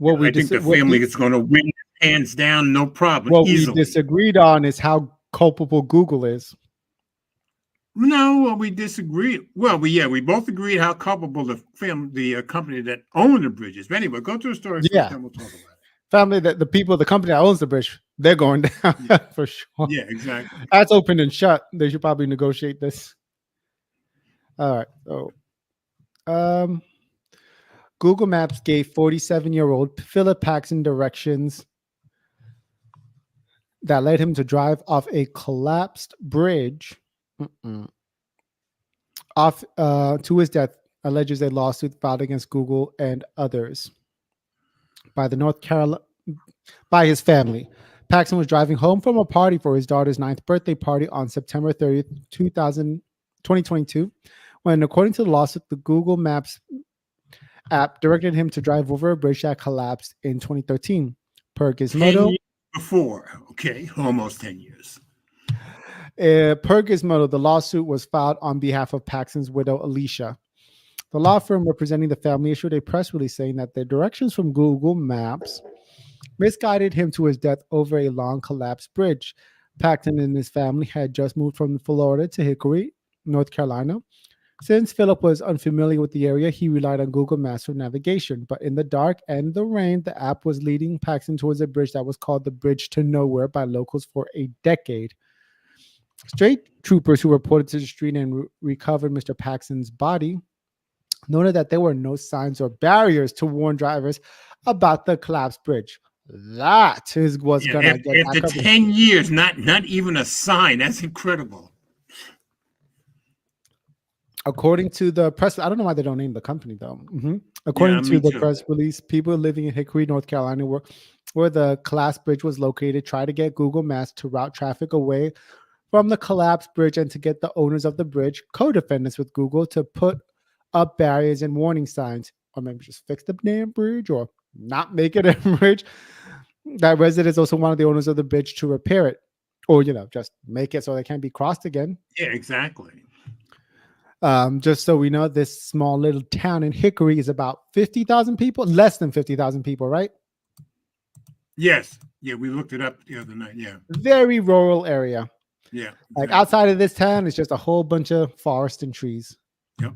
I think the family is going to win hands down, no problem. What we disagreed on is how culpable Google is. No, well, we disagreed. Well, we both agreed how culpable the company that owned the bridges. But anyway, go through the story first, Yeah, then we'll talk about it. family that the people, the company that owns the bridge, they're going down Yeah. for sure. Yeah, exactly. That's open and shut. They should probably negotiate this. All right. So, Google Maps gave 47-year-old Philip Paxson directions that led him to drive off a collapsed bridge off to his death, alleges a lawsuit filed against Google and others by by his family. Paxson was driving home from a party for his daughter's 9th birthday party on September 30th, 2022, when, according to the lawsuit, the Google Maps app directed him to drive over a bridge that collapsed in 2013. Per 10 Gizmodo, years before, okay, almost 10 years. Per Gizmodo, the lawsuit was filed on behalf of Paxson's widow, Alicia. The law firm representing the family issued a press release saying that the directions from Google Maps misguided him to his death over a long collapsed bridge. Paxson and his family had just moved from Florida to Hickory, North Carolina. Since Philip was unfamiliar with the area, he relied on Google Maps for navigation. But in the dark and the rain, the app was leading Paxson towards a bridge that was called the Bridge to Nowhere by locals for a decade. State troopers who reported to the street and recovered Mr. Paxson's body noted that there were no signs or barriers to warn drivers about the collapsed bridge. That is what's gonna get after 10 years, not even a sign. That's incredible. According to the press, I don't know why they don't name the company though. According to the press release, people living in Hickory, North Carolina, where the collapsed bridge was located, tried to get Google Maps to route traffic away from the collapsed bridge and to get the owners of the bridge, co-defendants with Google, to put up barriers and warning signs, or maybe just fix the damn bridge or not make it a bridge. That residents also wanted the owners of the bridge to repair it, or just make it so they can't be crossed again. Yeah, exactly. Just so we know, this small little town in Hickory is about 50,000 people, less than 50,000 people, right? Yes. Yeah, we looked it up the other night. Yeah. Very rural area. Yeah. Like outside of this town, it's just a whole bunch of forest and trees. Yep.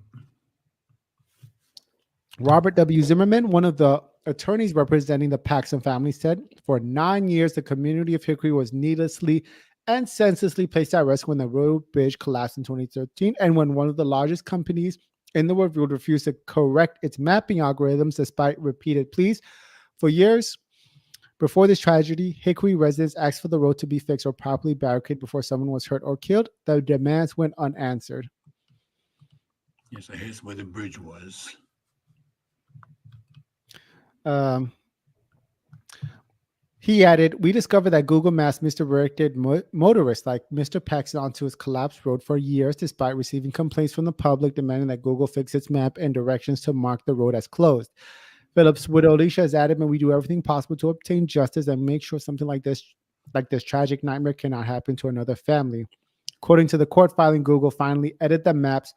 Robert W. Zimmerman, one of the attorneys representing the Paxson family, said for 9 years, the community of Hickory was needlessly and senselessly placed at risk when the road bridge collapsed in 2013 and when one of the largest companies in the world would refuse to correct its mapping algorithms despite repeated pleas. For years before this tragedy, Hickory residents asked for the road to be fixed or properly barricaded before someone was hurt or killed. The demands went unanswered. Yes, so here's where the bridge was. He added, "We discovered that Google Maps misdirected motorists like Mr. Paxson onto his collapsed road for years, despite receiving complaints from the public demanding that Google fix its map and directions to mark the road as closed." Philip's widow Alicia has added, "We do everything possible to obtain justice and make sure something like this tragic nightmare cannot happen to another family." According to the court filing, Google finally edited the maps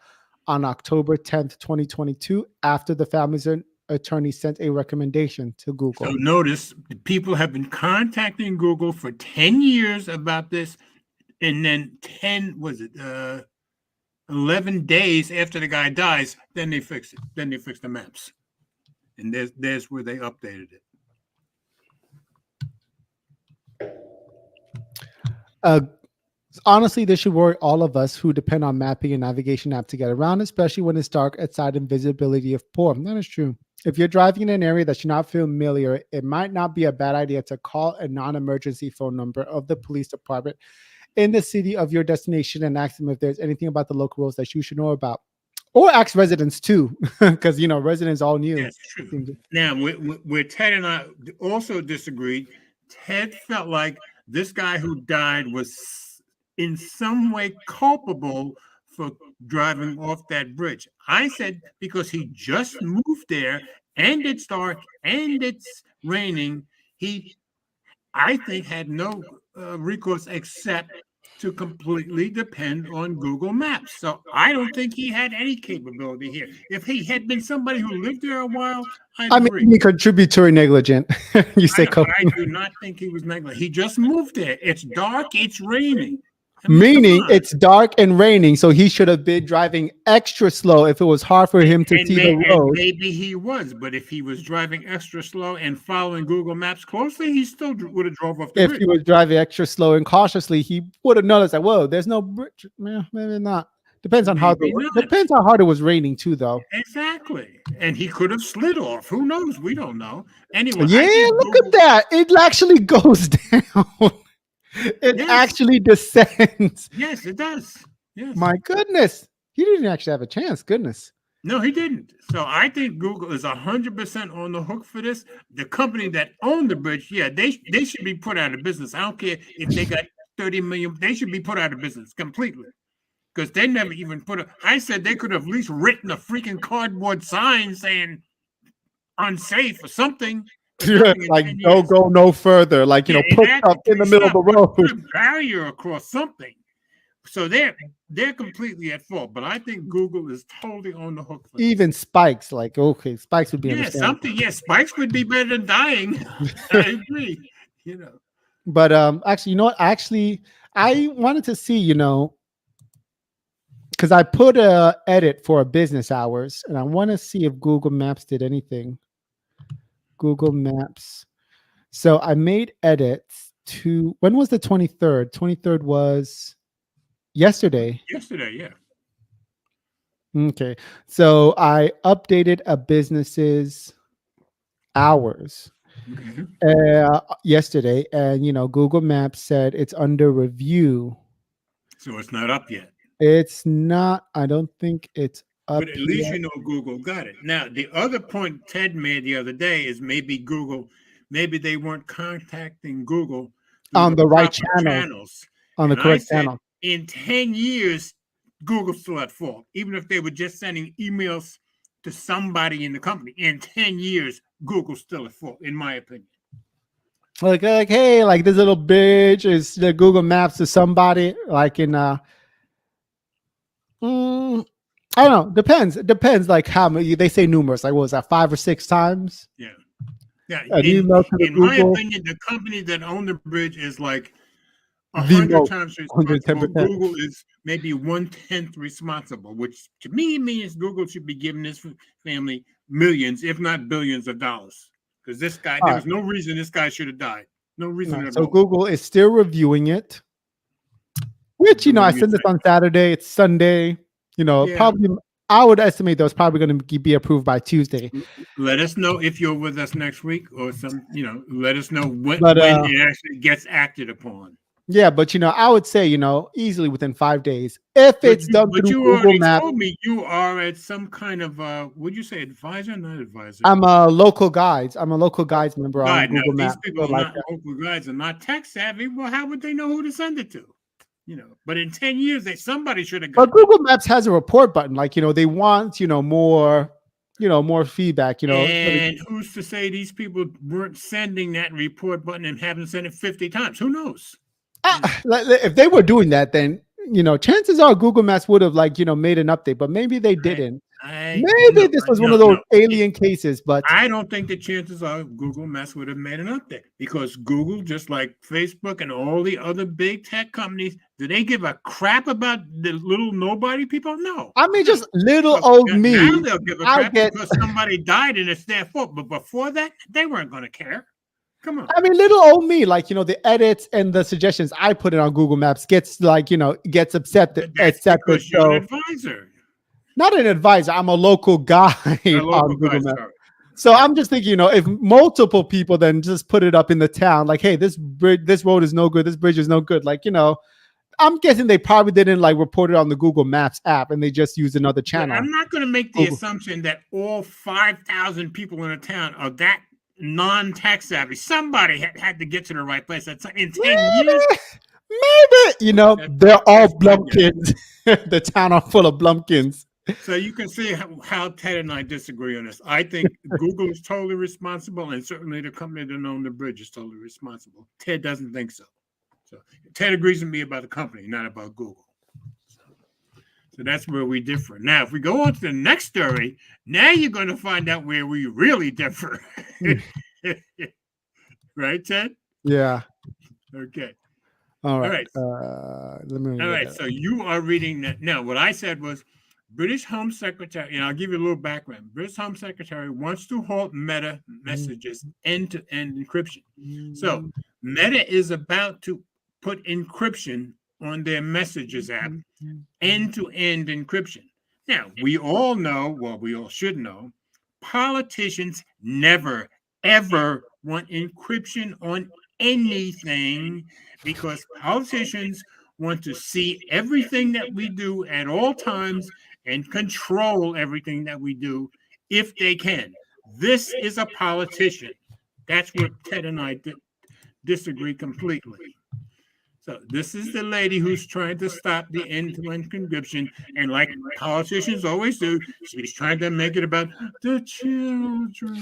on October 10th, 2022, after the family's attorney sent a recommendation to Google. So notice people have been contacting Google for 10 years about this, and then 11 days after the guy dies, then they fix it. Then they fix the maps. And there's where they updated it. Honestly, this should worry all of us who depend on mapping and navigation app to get around, especially when it's dark outside and visibility is poor. That is true. If you're driving in an area that you're not familiar, it might not be a bad idea to call a non-emergency phone number of the police department in the city of your destination and ask them if there's anything about the local rules that you should know about. Or ask residents too, because residents all knew. That's true. Now, where Ted and I also disagreed, Ted felt like this guy who died was in some way culpable for driving off that bridge. I said because he just moved there and it's dark and it's raining, he, I think, had no recourse except to completely depend on Google Maps. So I don't think he had any capability here. If he had been somebody who lived there a while, I mean, contributory negligent. You say I do not think he was negligent. He just moved there. It's dark. It's raining. I mean, Meaning come on. it's dark and raining, so he should have been driving extra slow if it was hard for him to see the And road. maybe he was, but if he was driving extra slow and following Google Maps closely, he still would have drove off the If bridge. he was driving extra slow and cautiously, he would have noticed like, whoa, there's no bridge. Maybe not. Depends on how Maybe not. depends how hard it was raining too, though. Exactly. And he could have slid off. Who knows? We don't know. Anyway, Yeah, I think look Google, at that. It actually goes down. It Yes. actually descends. Yes, it does. Yes. My goodness. He didn't actually have a chance. Goodness. No, he didn't. So I think Google is 100% on the hook for this. The company that owned the bridge, yeah, they should be put out of business. I don't care if they got 30 million. They should be put out of business completely. Because they never even I said they could have at least written a freaking cardboard sign saying unsafe or something. Like don't go no further. Like, you know, put up in the middle of the road. Put a barrier across something. So they're completely at fault. But I think Google is totally on the hook for this. Even Spikes, like, okay, Spikes would be understandable. Something. Yeah, Spikes would be better than dying. I agree. You know. But actually, you know what? Actually, I wanted to see, you know, because I put a edit for business hours, and I want to see if Google Maps did anything. Google Maps. So I made edits to, when was the 23rd? 23rd was yesterday. Yesterday, yeah. Okay. So I updated a business's hours yesterday, and, you know, Google Maps said it's under review. So it's not up yet. It's not. I don't think it's up. But at least yet. you know Google got it. Now, the other point Ted made the other day is maybe they weren't contacting Google on the right proper channels, on the correct channel. In 10 years, Google's still at fault. Even if they were just sending emails to somebody in the company, in 10 years, Google's still at fault, in my opinion. Like hey, like this little bitch is the Google Maps to somebody, like in I don't know. Depends. Like how many they say numerous. Like what was that, 5 or 6 times? Yeah. Yeah. In my opinion, the company that owned the bridge is like 100 times responsible. Google is maybe 1/10 responsible, which to me means Google should be giving this family millions, if not billions of dollars. Because this guy, there was no reason this guy should have died. No reason at all. So Google is still reviewing it. Which, you know, I sent this on Saturday. It's Sunday. You know, probably I would estimate that was probably going to be approved by Tuesday. Let us know if you're with us next week, or let us know when it actually gets acted upon. Yeah, but, you know, I would say, you know, easily within 5 days, if it's done through Google Maps. Told me you are at some kind of would you say advisor, not advisor? I'm a local guides. I'm a local guides member on Google Maps. These people are not local guides and not tech savvy. Well, how would they know who to send it to? You know, but in 10 years, somebody should have got. But Google Maps has a report button. Like, you know, they want, you know, more feedback, you know. And who's to say these people weren't sending that report button and haven't sent it 50 times? Who knows? If they were doing that, then, you know, chances are Google Maps would have, like, you know, made an update, but maybe they didn't. Maybe this was one of those alien cases, but I don't think the chances are Google Maps would have made an update, because Google, just like Facebook and all the other big tech companies, do they give a crap about the little nobody people? No. I mean, just little old me. Now they'll give a crap because somebody died and it's their fault. But before that, they weren't going to care. Come on. I mean, little old me, like, you know, the edits and the suggestions I put in on Google Maps gets, like, you know, gets accepted. Because you're an advisor. Not an advisor. I'm a local guide on Google Maps. Sorry. So I'm just thinking, you know, if multiple people then just put it up in the town, like, hey, this road is no good, this bridge is no good. Like, you know, I'm guessing they probably didn't like report it on the Google Maps app and they just used another channel. I'm not going to make the assumption that all 5,000 people in a town are that non-tech savvy. Somebody had to get to the right place. That's in 10 years. Maybe, you know, they're all Blumpkins. The town are full of Blumpkins. So you can see how Ted and I disagree on this. I think Google is totally responsible, and certainly the company that owned the bridge is totally responsible. Ted doesn't think so. So Ted agrees with me about the company, not about Google. So that's where we differ. Now, if we go on to the next story, now you're going to find out where we really differ. Right, Ted? Yeah. Okay. All right. right. Let me All get right. that. So you are reading that. Now, what I said was British Home Secretary, and I'll give you a little background. British Home Secretary wants to halt Meta messages end-to-end encryption. So Meta is about to put encryption on their messages app, end-to-end encryption. Now, we all know, well, we all should know, politicians never, ever want encryption on anything because politicians want to see everything that we do at all times and control everything that we do if they can. This is a politician. That's where Ted and I disagree completely. So this is the lady who's trying to stop the end-to-end encryption, and like politicians always do, she's trying to make it about the children.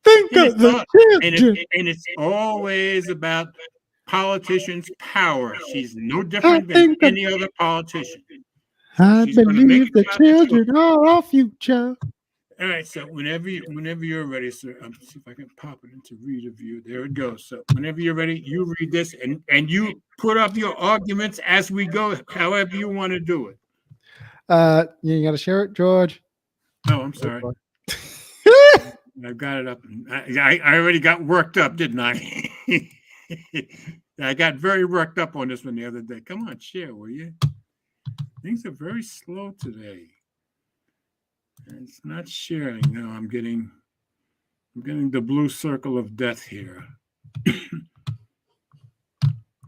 Think And of the children. it's always about politicians' power. She's no I different than think any other politician. I She's going to make believe it the about the children. children are our future. All right, so whenever you're ready, sir, see if I can pop it into reader view. There it goes. So whenever you're ready, you read this and you put up your arguments as we go, however you want to do it. You gotta share it, George. Oh, I'm sorry. I've got it up. I already got worked up, didn't I? I got very worked up on this one the other day. Come on, share, will you? Things are very slow today. It's not sharing. No, I'm getting the blue circle of death here.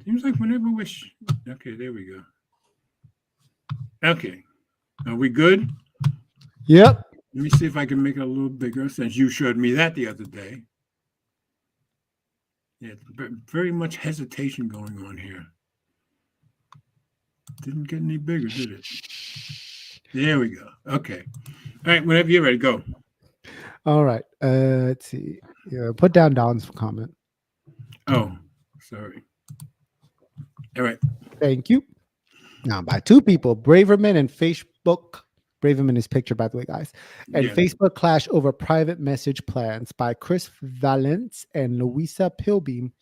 Seems like whenever we okay, there we go. Okay. Are we good? Yep. Let me see if I can make it a little bigger since you showed me that the other day. Yeah, very much hesitation going on here. Didn't get any bigger, did it? There we go. Okay. All right, whenever you're ready, go. All right. Let's see. Yeah, put down Don's comment. Oh, sorry. All right. Thank you. Now, by two people, Braverman and Facebook. Braverman is picture, by the way, guys. And Yeah. Facebook clash over private message plans by Chris Valence and Louisa Pilbeam.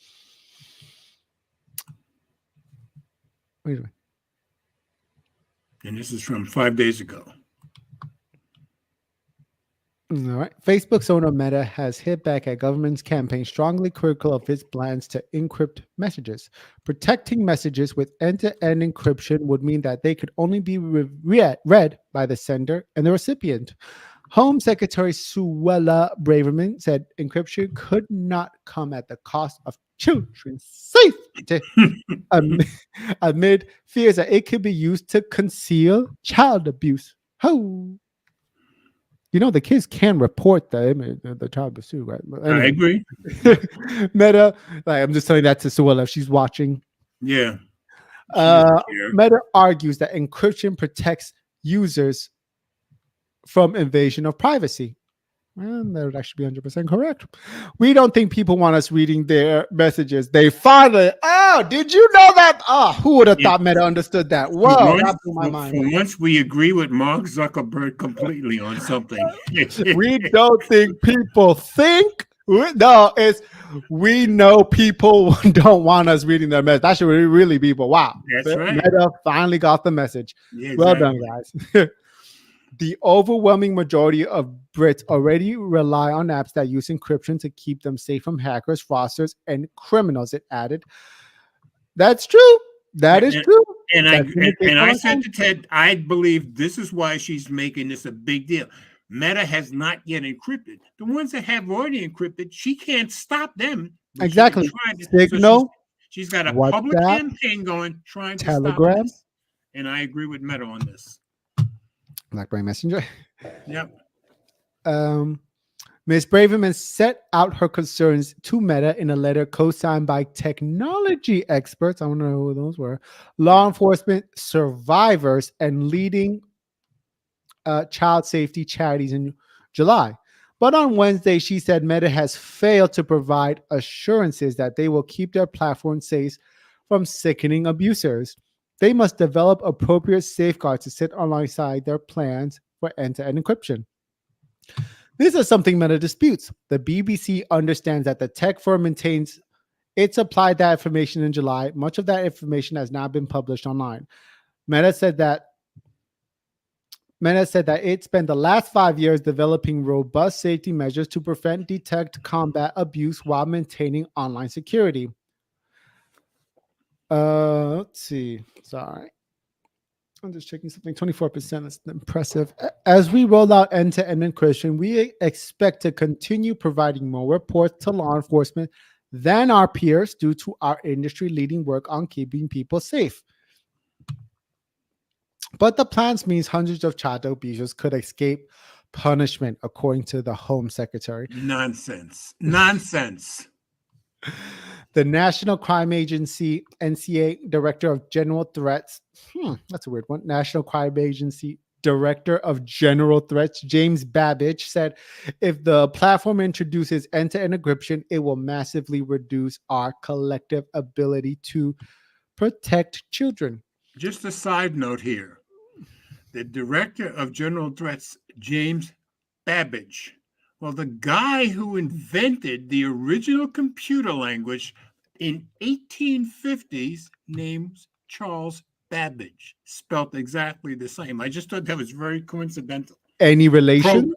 Wait a minute. And this is from 5 days ago. All right. Facebook's owner Meta has hit back at government's campaign strongly critical of its plans to encrypt messages. Protecting messages with end-to-end encryption would mean that they could only be read by the sender and the recipient. Home Secretary Suella Braverman said encryption could not come at the cost of children's safety amid fears that it could be used to conceal child abuse. Oh. You know, the kids can report the child abuse too, right? But anyway. I agree. Meta, like I'm just telling that to Suella if she's watching. Yeah. Meta argues that encryption protects users from invasion of privacy. And that would actually be 100% correct. We don't think people want us reading their messages. They finally, did you know that? Who would have thought Meta understood that? Whoa, that blew my mind. For once, we agree with Mark Zuckerberg completely on something. We don't think people think. No, we know people don't want us reading their message. That should really be, but wow. That's right. Meta finally got the message. Yeah, well done, guys. The overwhelming majority of Brits already rely on apps that use encryption to keep them safe from hackers, fraudsters, and criminals, it added. That's true. That is true. And I said to Ted, I believe this is why she's making this a big deal. Meta has not yet encrypted. The ones that have already encrypted, she can't stop them. Exactly. Signal. So she's got a WhatsApp, public campaign going, trying to Telegram. stop this. And I agree with Meta on this. BlackBerry Messenger. Yep. Ms. Braverman set out her concerns to Meta in a letter co-signed by technology experts. I don't know who those were, law enforcement, survivors, and leading child safety charities in July. But on Wednesday, she said Meta has failed to provide assurances that they will keep their platform safe from sickening abusers. They must develop appropriate safeguards to sit alongside their plans for end-to-end encryption. This is something Meta disputes. The BBC understands that the tech firm maintains It supplied that information in July. Much of that information has now been published online. Meta said that it spent the last 5 years developing robust safety measures to prevent, detect, combat abuse while maintaining online security. Let's see. Sorry. I'm just checking something. 24%. That's impressive. As we roll out end-to-end encryption, we expect to continue providing more reports to law enforcement than our peers due to our industry-leading work on keeping people safe. But the plans means hundreds of child abusers could escape punishment, according to the Home Secretary. Nonsense. The National Crime Agency, NCA, Director of General Threats, that's a weird one, National Crime Agency Director of General Threats, James Babbage, said if the platform introduces end-to-end encryption, it will massively reduce our collective ability to protect children. Just a side note here. The Director of General Threats, James Babbage. Well, the guy who invented the original computer language in 1850s name's Charles Babbage, spelt exactly the same. I just thought that was very coincidental. Any relation?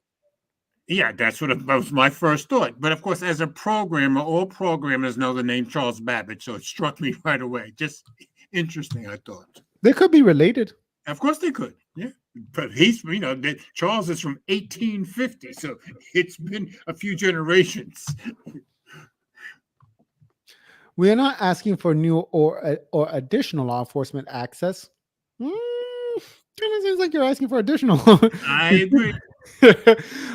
Yeah, that was my first thought. But of course, as a programmer, all programmers know the name Charles Babbage, so it struck me right away. Just interesting, I thought. They could be related. Of course they could, yeah. But Charles is from 1850, so it's been a few generations. We are not asking for new or additional law enforcement access. Kind of seems like you're asking for additional. I agree.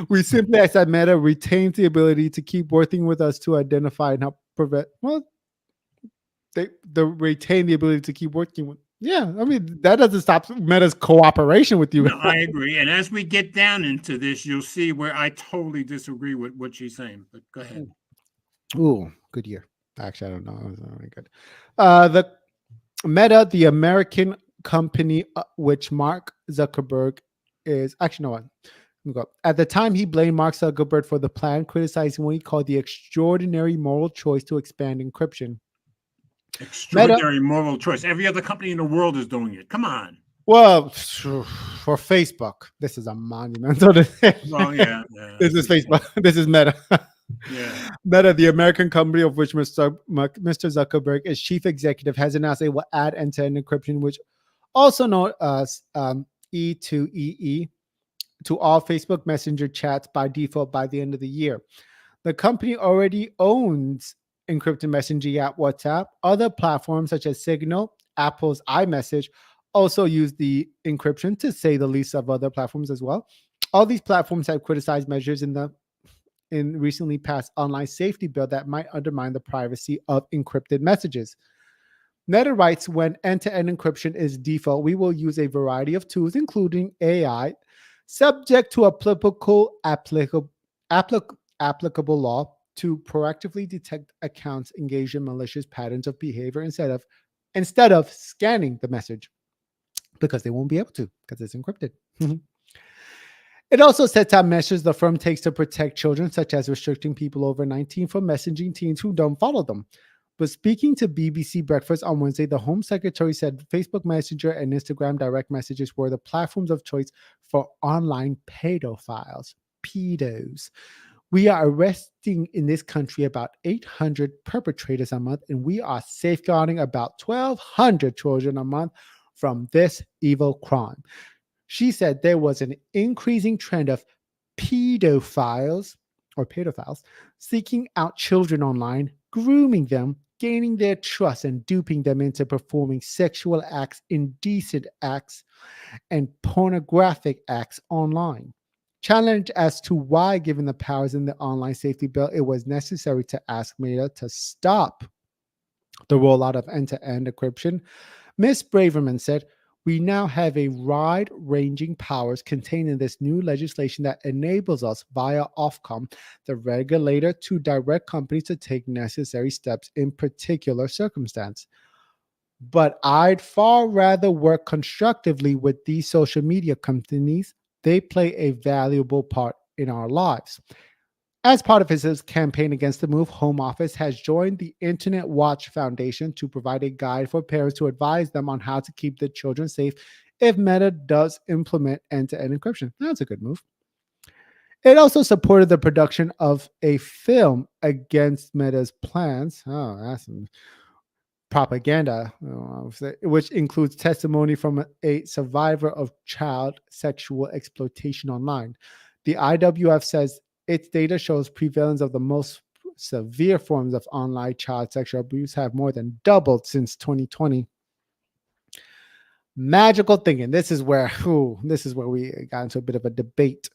We simply ask that Meta retains the ability to keep working with us to identify and help prevent. Well, they retain the ability to keep working with. Yeah, I mean, that doesn't stop Meta's cooperation with you. No, I agree. And as we get down into this, you'll see where I totally disagree with what she's saying. But go ahead. Ooh, good year. Actually, I don't know. It was not really good. The Meta, the American company, which Mark Zuckerberg is actually, no one. At the time, he blamed Mark Zuckerberg for the plan, criticizing what he called the extraordinary moral choice to expand encryption. Extraordinary moral choice. Every other company in the world is doing it. Come on. Well, for Facebook, this is a monumental decision. Well, yeah. This is Facebook. This is Meta. Yeah. Meta, the American company of which Mr. Zuckerberg is chief executive, has announced it will add end-to-end encryption, which also known as E2EE, to all Facebook Messenger chats by default by the end of the year. The company already owns encrypted messaging app WhatsApp. Other platforms such as Signal, Apple's iMessage also use the encryption, to say the least, of other platforms as well. All these platforms have criticized measures in recently passed online safety bill that might undermine the privacy of encrypted messages. Meta writes, when end-to-end encryption is default, we will use a variety of tools, including AI, subject to applicable law, to proactively detect accounts engaged in malicious patterns of behavior instead of scanning the message, because they won't be able to, because it's encrypted. It also sets out measures the firm takes to protect children, such as restricting people over 19 from messaging teens who don't follow them. But speaking to BBC Breakfast on Wednesday, the Home Secretary said Facebook Messenger and Instagram direct messages were the platforms of choice for online pedophiles, pedos. We are arresting in this country about 800 perpetrators a month, and we are safeguarding about 1,200 children a month from this evil crime. She said there was an increasing trend of pedophiles seeking out children online, grooming them, gaining their trust, and duping them into performing sexual acts, indecent acts, and pornographic acts online. Challenged as to why, given the powers in the online safety bill, it was necessary to ask Meta to stop the rollout of end-to-end encryption, Ms. Braverman said, we now have a wide-ranging powers contained in this new legislation that enables us, via Ofcom, the regulator, to direct companies to take necessary steps in particular circumstance. But I'd far rather work constructively with these social media companies. They play a valuable part in our lives. As part of his campaign against the move, Home Office has joined the Internet Watch Foundation to provide a guide for parents to advise them on how to keep their children safe if Meta does implement end-to-end encryption. That's a good move. It also supported the production of a film against Meta's plans. Oh, that's some propaganda, which includes testimony from a survivor of child sexual exploitation online. The IWF says its data shows prevalence of the most severe forms of online child sexual abuse have more than doubled since 2020. Magical thinking. This is where we got into a bit of a debate.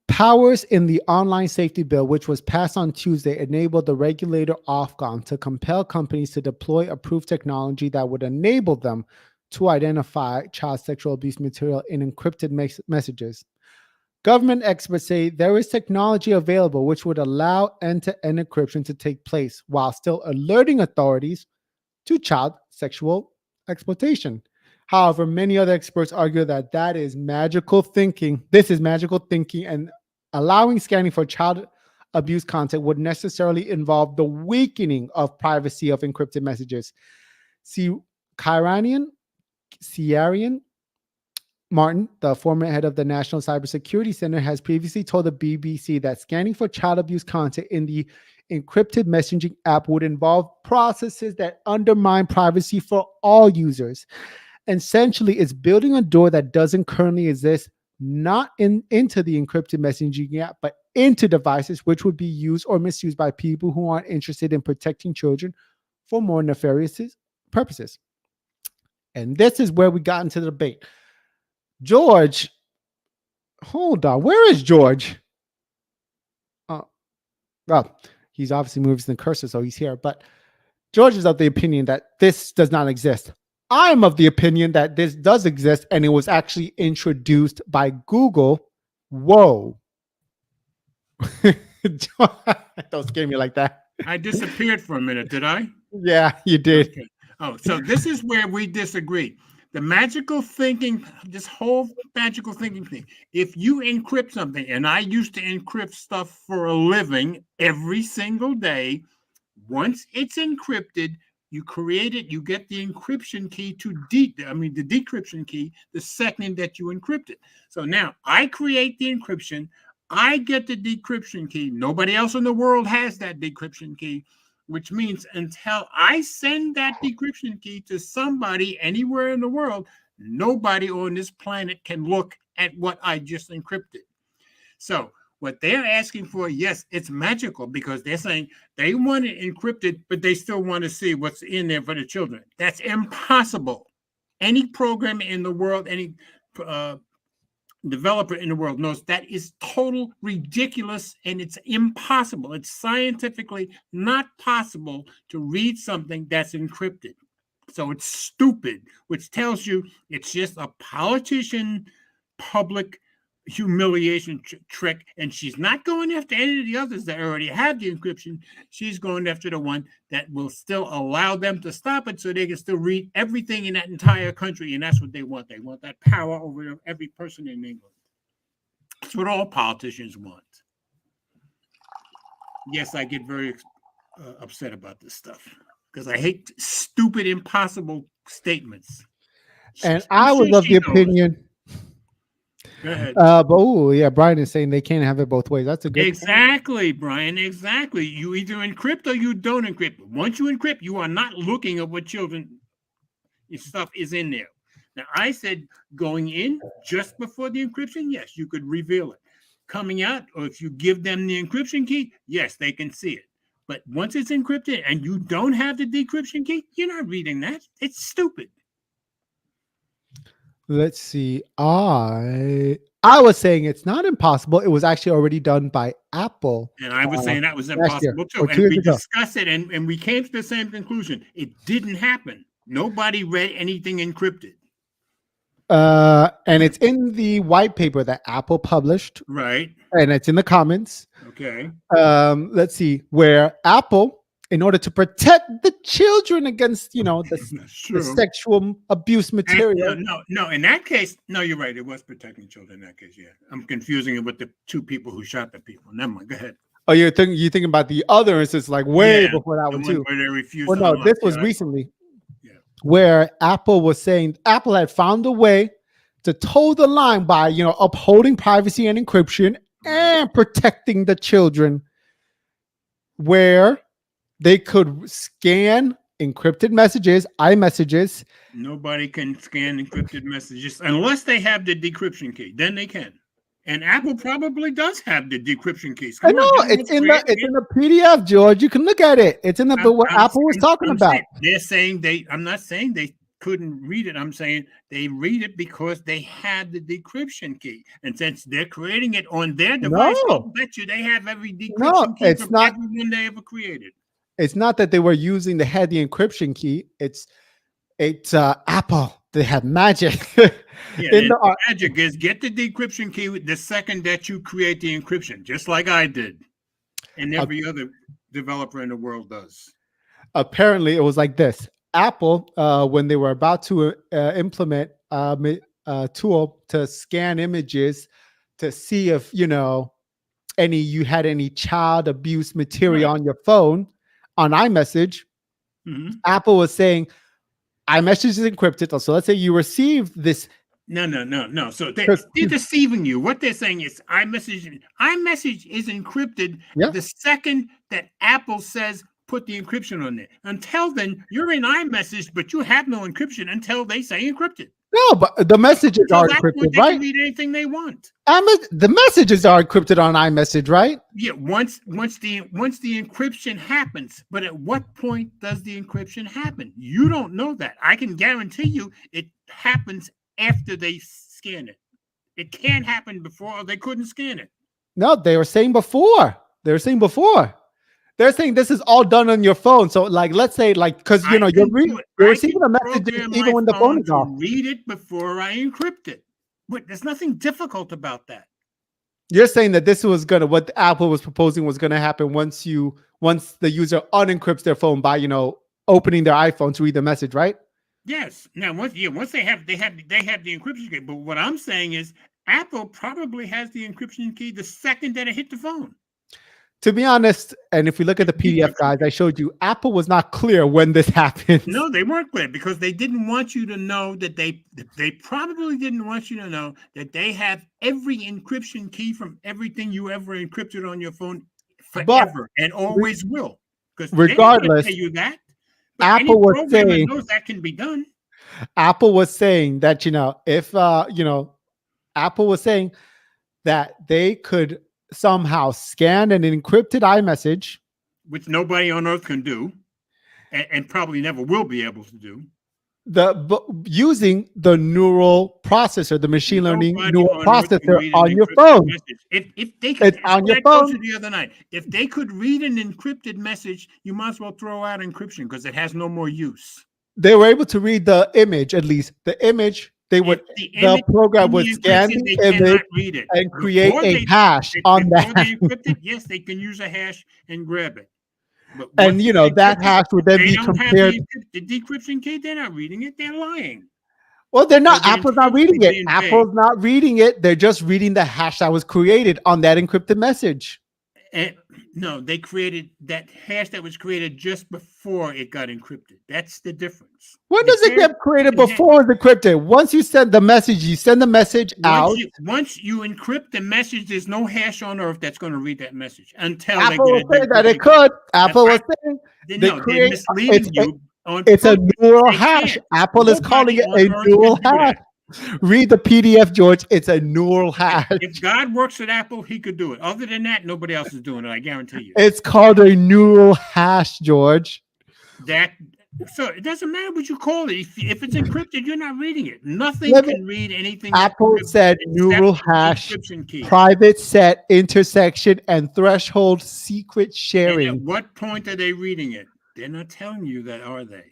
Powers in the online safety bill, which was passed on Tuesday, enabled the regulator Ofcom to compel companies to deploy approved technology that would enable them to identify child sexual abuse material in encrypted messages. Government experts say there is technology available which would allow end-to-end encryption to take place while still alerting authorities to child sexual exploitation. However, many other experts argue that that is magical thinking. This is magical thinking, and allowing scanning for child abuse content would necessarily involve the weakening of privacy of encrypted messages. See, Ciaran Martin, the former head of the National Cybersecurity Center, has previously told the BBC that scanning for child abuse content in the encrypted messaging app would involve processes that undermine privacy for all users. Essentially, it's building a door that doesn't currently exist, not into the encrypted messaging app, but into devices which would be used or misused by people who aren't interested in protecting children for more nefarious purposes. And this is where we got into the debate. George, hold on. Where is George? Well, he's obviously moving the cursor, so he's here. But George is of the opinion that this does not exist. I'm of the opinion that this does exist, and it was actually introduced by Google. Whoa. Don't scare me like that. I disappeared for a minute, did I? Yeah, you did. Okay. Oh, so this is where we disagree. The magical thinking, this whole magical thinking thing, if you encrypt something, and I used to encrypt stuff for a living every single day, once it's encrypted, you create it, you get the encryption key the decryption key the second that you encrypt it. So now I create the encryption, I get the decryption key. Nobody else in the world has that decryption key, which means until I send that decryption key to somebody anywhere in the world, nobody on this planet can look at what I just encrypted. So what they're asking for, yes, it's magical because they're saying they want it encrypted, but they still want to see what's in there for the children. That's impossible. Any program in the world, any developer in the world knows that is total ridiculous and it's impossible. It's scientifically not possible to read something that's encrypted. So it's stupid, which tells you it's just a politician public humiliation trick, and she's not going after any of the others that already have the encryption. She's going after the one that will still allow them to stop it so they can still read everything in that entire country, and that's what they want. They want that power over every person in England. That's what all politicians want. Yes, I get very upset about this stuff because I hate stupid, impossible statements. And I was of the opinion. Go ahead. Brian is saying they can't have it both ways. That's a good point. Brian. Exactly. You either encrypt or you don't encrypt. Once you encrypt, you are not looking at what children's stuff is in there. Now, I said going in just before the encryption, yes, you could reveal it. Coming out, or if you give them the encryption key, yes, they can see it. But once it's encrypted and you don't have the decryption key, you're not reading that. It's stupid. Let's see. I was saying it's not impossible. It was actually already done by Apple. And I was saying that was impossible too. And we discussed it and we came to the same conclusion. It didn't happen. Nobody read anything encrypted. And it's in the white paper that Apple published. Right. And it's in the comments. Okay. Let's see, where Apple in order to protect the children against, the That's true. sexual abuse material. No. In that case, no, you're right. It was protecting children in that case. Yeah, I'm confusing it with the two people who shot the people. Never mind. Go ahead. Oh, you're thinking about the other instance, like way Yeah, before that the one one too. where they refused. Well, to no, unlock this the was iPhone. recently, Yeah. where Apple was saying Apple had found a way to toe the line by upholding privacy and encryption and protecting the children, where they could scan encrypted messages, iMessages. Nobody can scan encrypted messages unless they have the decryption key. Then they can. And Apple probably does have the decryption keys. I know it's in the PDF, George. You can look at it. It's in what Apple was talking about. They're saying I'm not saying they couldn't read it. I'm saying they read it because they have the decryption key. And since they're creating it on their device, I'll bet you they have every decryption key from everyone they ever created. It's not that they were using the encryption key. It's Apple. They have magic. The magic is get the decryption key the second that you create the encryption, just like I did, and every other developer in the world does. Apparently, it was like this. Apple, when they were about to implement a tool to scan images to see if you had any child abuse material on your phone on iMessage, Apple was saying iMessage is encrypted. So let's say you received this. No. So they're deceiving you. What they're saying is iMessage is encrypted the second that Apple says put the encryption on there. Until then, you're in iMessage, but you have no encryption until they say encrypted. No, but the messages are encrypted, they right? Can read anything they want. The messages are encrypted on iMessage, right? Yeah, once the encryption happens. But at what point does the encryption happen? You don't know that. I can guarantee you it happens after they scan it. It can't happen before, or they couldn't scan it. No, they were saying before. They're saying this is all done on your phone. So, like, let's say, because you're receiving a message even when the phone is off. Read it before I encrypt it. But there's nothing difficult about that. You're saying that this was what Apple was proposing was gonna happen once the user unencrypts their phone by opening their iPhone to read the message, right? Yes. Now, once they have the encryption key. But what I'm saying is, Apple probably has the encryption key the second that it hit the phone. To be honest, and if we look at the PDF, guys, I showed you, Apple was not clear when this happened. No, they weren't clear because they didn't want you to know that they probably didn't want you to know that they have every encryption key from everything you ever encrypted on your phone forever and always will. Because regardless, they tell you that. Apple was saying knows that can be done. Apple was saying that if Apple was saying that they could somehow scan an encrypted iMessage, which nobody on earth can do, and probably never will be able to do. Using the neural processor, the machine learning neural processor on your phone. If they could, it's on your phone. The other night, if they could read an encrypted message, you might as well throw out encryption because it has no more use. They were able to read the image, at least the image. The program would scan the image and create a hash on that. Yes, they can use a hash and grab it. And that hash would then be compared. The decryption key, they're not reading it. They're lying. Well, they're not. Apple's not reading it. Apple's not reading it. They're just reading the hash that was created on that encrypted message. No, they created that hash that was created just before it got encrypted. That's the difference. When does it get created before it's encrypted? Once you send the message, out. Once you encrypt the message, there's no hash on earth that's going to read that message until Apple was saying that it could. Apple was saying they're misleading you. It's a neural hash. Apple is calling it a neural hash. Read the PDF, George. It's a neural hash. If God works at Apple, he could do it. Other than that, nobody else is doing it. I guarantee you. It's called a neural hash, George. So it doesn't matter what you call it. If it's encrypted, you're not reading it. Nothing can read anything. Apple said neural hash, private set, intersection, and threshold secret sharing. And at what point are they reading it? They're not telling you that, are they?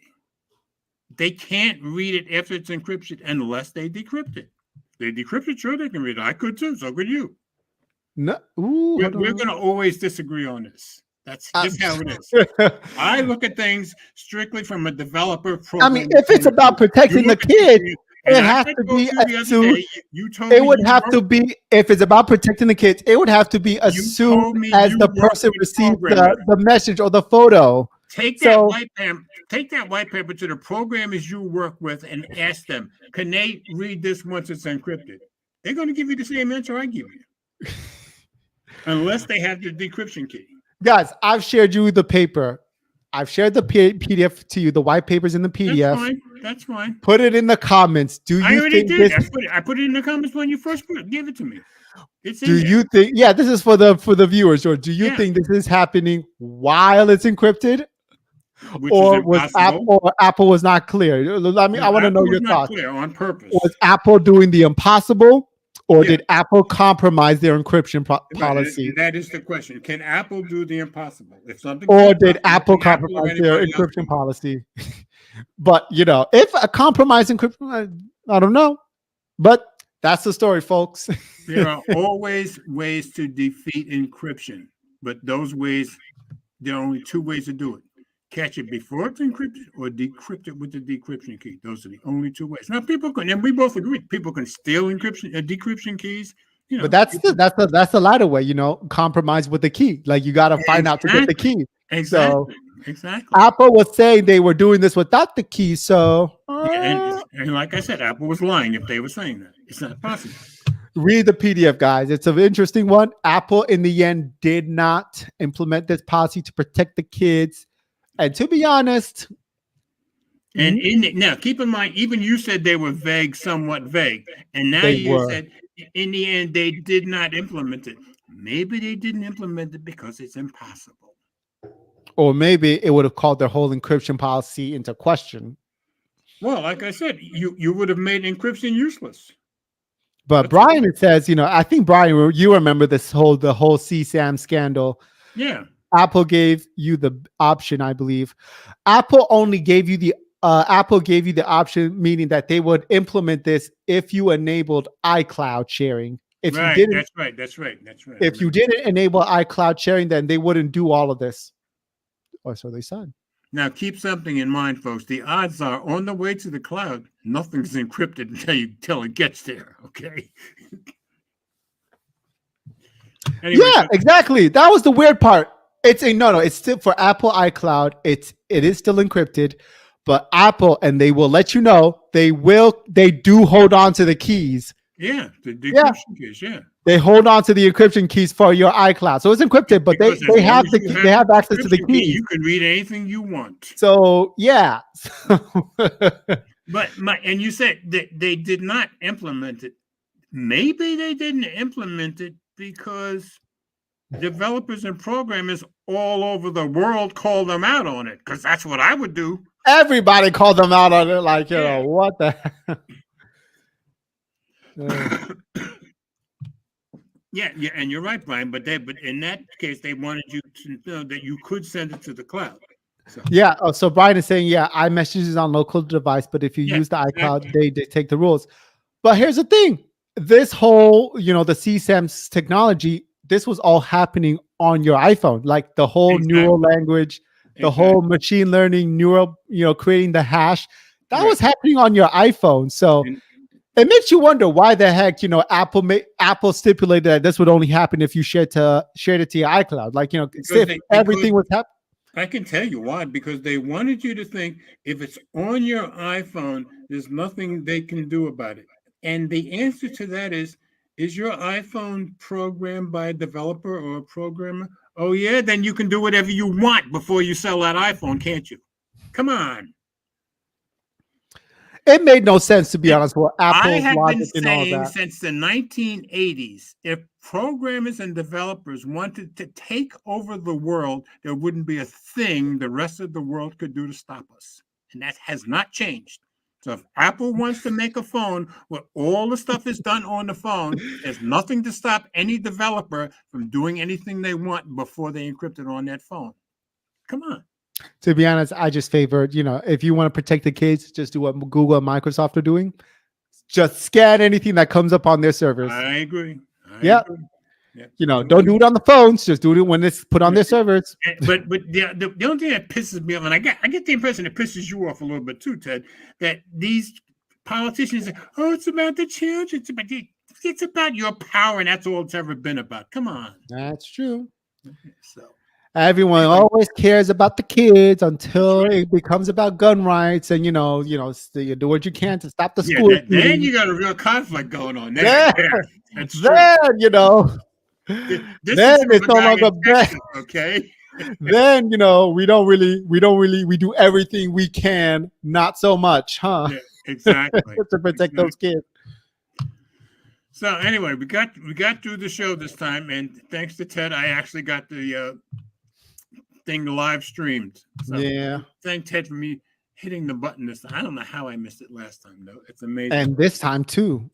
They can't read it after it's encrypted unless they decrypt it. They decrypt it, sure they can read it. I could too, so could you. No, we're going to always disagree on this. That's just how it is. I look at things strictly from a developer program. I mean, if it's about protecting the kid, it has to be as soon. It would have to be, if it's about protecting the kids, it would have to be as soon as the person receives the message or the photo. Take that white paper to the programmers you work with and ask them, can they read this once it's encrypted? They're going to give you the same answer I give you. Unless they have the decryption key. Guys, I've shared you the paper. I've shared the PDF to you, the white papers in the PDF. That's fine. Put it in the comments. I already did. I put it in the comments when you first gave it to me. You think? Yeah, this is for the viewers. Or do you think this is happening while it's encrypted? Or was Apple was not clear? I mean, I want to know your thoughts. Clear on purpose. Was Apple doing the impossible, or did Apple compromise their encryption policy? That is the question. Can Apple do the impossible? If something, or did Apple compromise their encryption policy? But if a compromise encryption, I don't know. But that's the story, folks. There are always ways to defeat encryption, but those ways, there are only two ways to do it. Catch it before it's encrypted or decrypt it with the decryption key. Those are the only two ways. Now, people can, and we both agree, people can steal decryption keys. But that's the lighter way, compromise with the key. Like you got to find out to get the key. Exactly. Apple was saying they were doing this without the key. So, and like I said, Apple was lying if they were saying that. It's not possible. Read the PDF, guys. It's an interesting one. Apple, in the end, did not implement this policy to protect the kids. And to be honest, and now keep in mind, even you said they were vague, somewhat vague, and now said in the end they did not implement it. Maybe they didn't implement it because it's impossible, or maybe it would have called their whole encryption policy into question. Well, like I said, you would have made encryption useless. But Brian, it says, I think Brian, you remember the whole CSAM scandal. Yeah. Apple gave you the option, I believe. Apple only gave you the option, meaning that they would implement this if you enabled iCloud sharing. If you didn't, that's right. If you didn't enable iCloud sharing, then they wouldn't do all of this. Or so they said. Now, keep something in mind, folks. The odds are on the way to the cloud, nothing's encrypted until it gets there. Okay. Anyway, yeah, exactly. That was the weird part. It's it's still for Apple iCloud. It is still encrypted, but Apple, and they will let you know, they do hold on to the keys. Yeah, the decryption keys. Yeah, they hold on to the encryption keys for your iCloud, so it's encrypted, but they have access to the keys. You can read anything you want. So yeah, but and you said that they did not implement it. Maybe they didn't implement it because developers and programmers all over the world call them out on it, because that's what I would do. Everybody called them out on it, like, what the heck? Yeah, and you're right, Brian. But in that case, they wanted you to know that you could send it to the cloud. So. Yeah. Oh, so Brian is saying, iMessage is on local device, but if you use the iCloud, they take the rules. But here's the thing: this whole, the CSAM's technology, this was all happening on your iPhone, like the whole neural language, the whole machine learning neural, creating the hash. That was happening on your iPhone. So it makes you wonder why the heck, Apple stipulated that this would only happen if you shared it to your iCloud. Like, everything was happening. I can tell you why, because they wanted you to think if it's on your iPhone, there's nothing they can do about it. And the answer to that is your iPhone programmed by a developer or a programmer? Oh, yeah, then you can do whatever you want before you sell that iPhone, can't you? Come on. It made no sense, to be honest, with Apple's I have logic been and all saying that. Since the 1980s, if programmers and developers wanted to take over the world, there wouldn't be a thing the rest of the world could do to stop us. And that has not changed. So if Apple wants to make a phone where all the stuff is done on the phone, there's nothing to stop any developer from doing anything they want before they encrypt it on that phone. Come on. To be honest, I just favored, if you want to protect the kids, just do what Google and Microsoft are doing. Just scan anything that comes up on their servers. I agree. Don't do it on the phones. Just do it when it's put on their servers. But the only thing that pisses me off, and I get the impression it pisses you off a little bit too, Ted, that these politicians say, "Oh, it's about the children. It's about your power, and that's all it's ever been about." Come on. That's true. So everyone always cares about the kids until it becomes about gun rights, and you do what you can to stop the school. Then you got a real conflict going on. That's true. Then it's no longer bad. Okay. Then we do everything we can, not so much, huh? Yeah, exactly. To protect those kids. So anyway, we got through the show this time, and thanks to Ted, I actually got the thing live streamed. So yeah. Thank Ted for me hitting the button this time. I don't know how I missed it last time though. It's amazing. And this time too.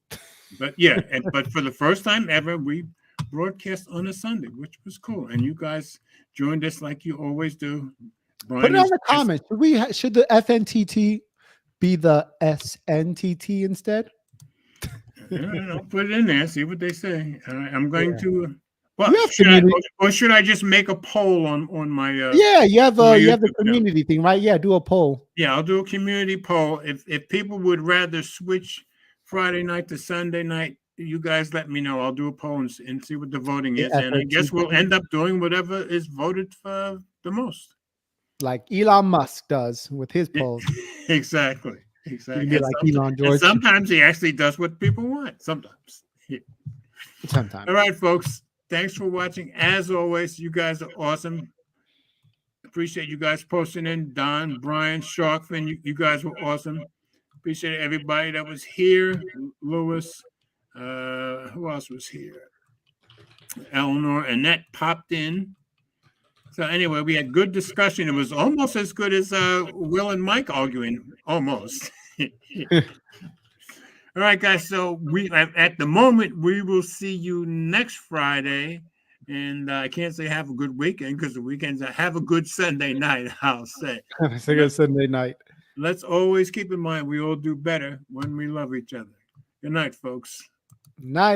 But yeah, but for the first time ever, we broadcast on a Sunday, which was cool. And you guys joined us like you always do. Brian, put it in the comments. Should the FNTT be the SNTT instead? No, put it in there. See what they say. I'm going to. Well, should I just make a poll on my? You have the community thing, right? Yeah, do a poll. Yeah, I'll do a community poll. If people would rather switch Friday night to Sunday night, you guys let me know. I'll do a poll and see what the voting is, and I guess we'll end up doing whatever is voted for the most, like Elon Musk does with his polls. Exactly. Like Elon George. And sometimes he actually does what people want. Sometimes. All right, folks. Thanks for watching. As always, you guys are awesome. Appreciate you guys posting in. Don, Brian, Sharkfin, you guys were awesome. Appreciate everybody that was here. Lewis, who else was here? Eleanor, Annette popped in. So anyway, we had good discussion. It was almost as good as Will and Mike arguing. Almost. All right, guys. So at the moment, we will see you next Friday. And I can't say have a good weekend because the weekends have a good Sunday night, I'll say. It's a good Sunday night. Let's always keep in mind we all do better when we love each other. Good night, folks. Night.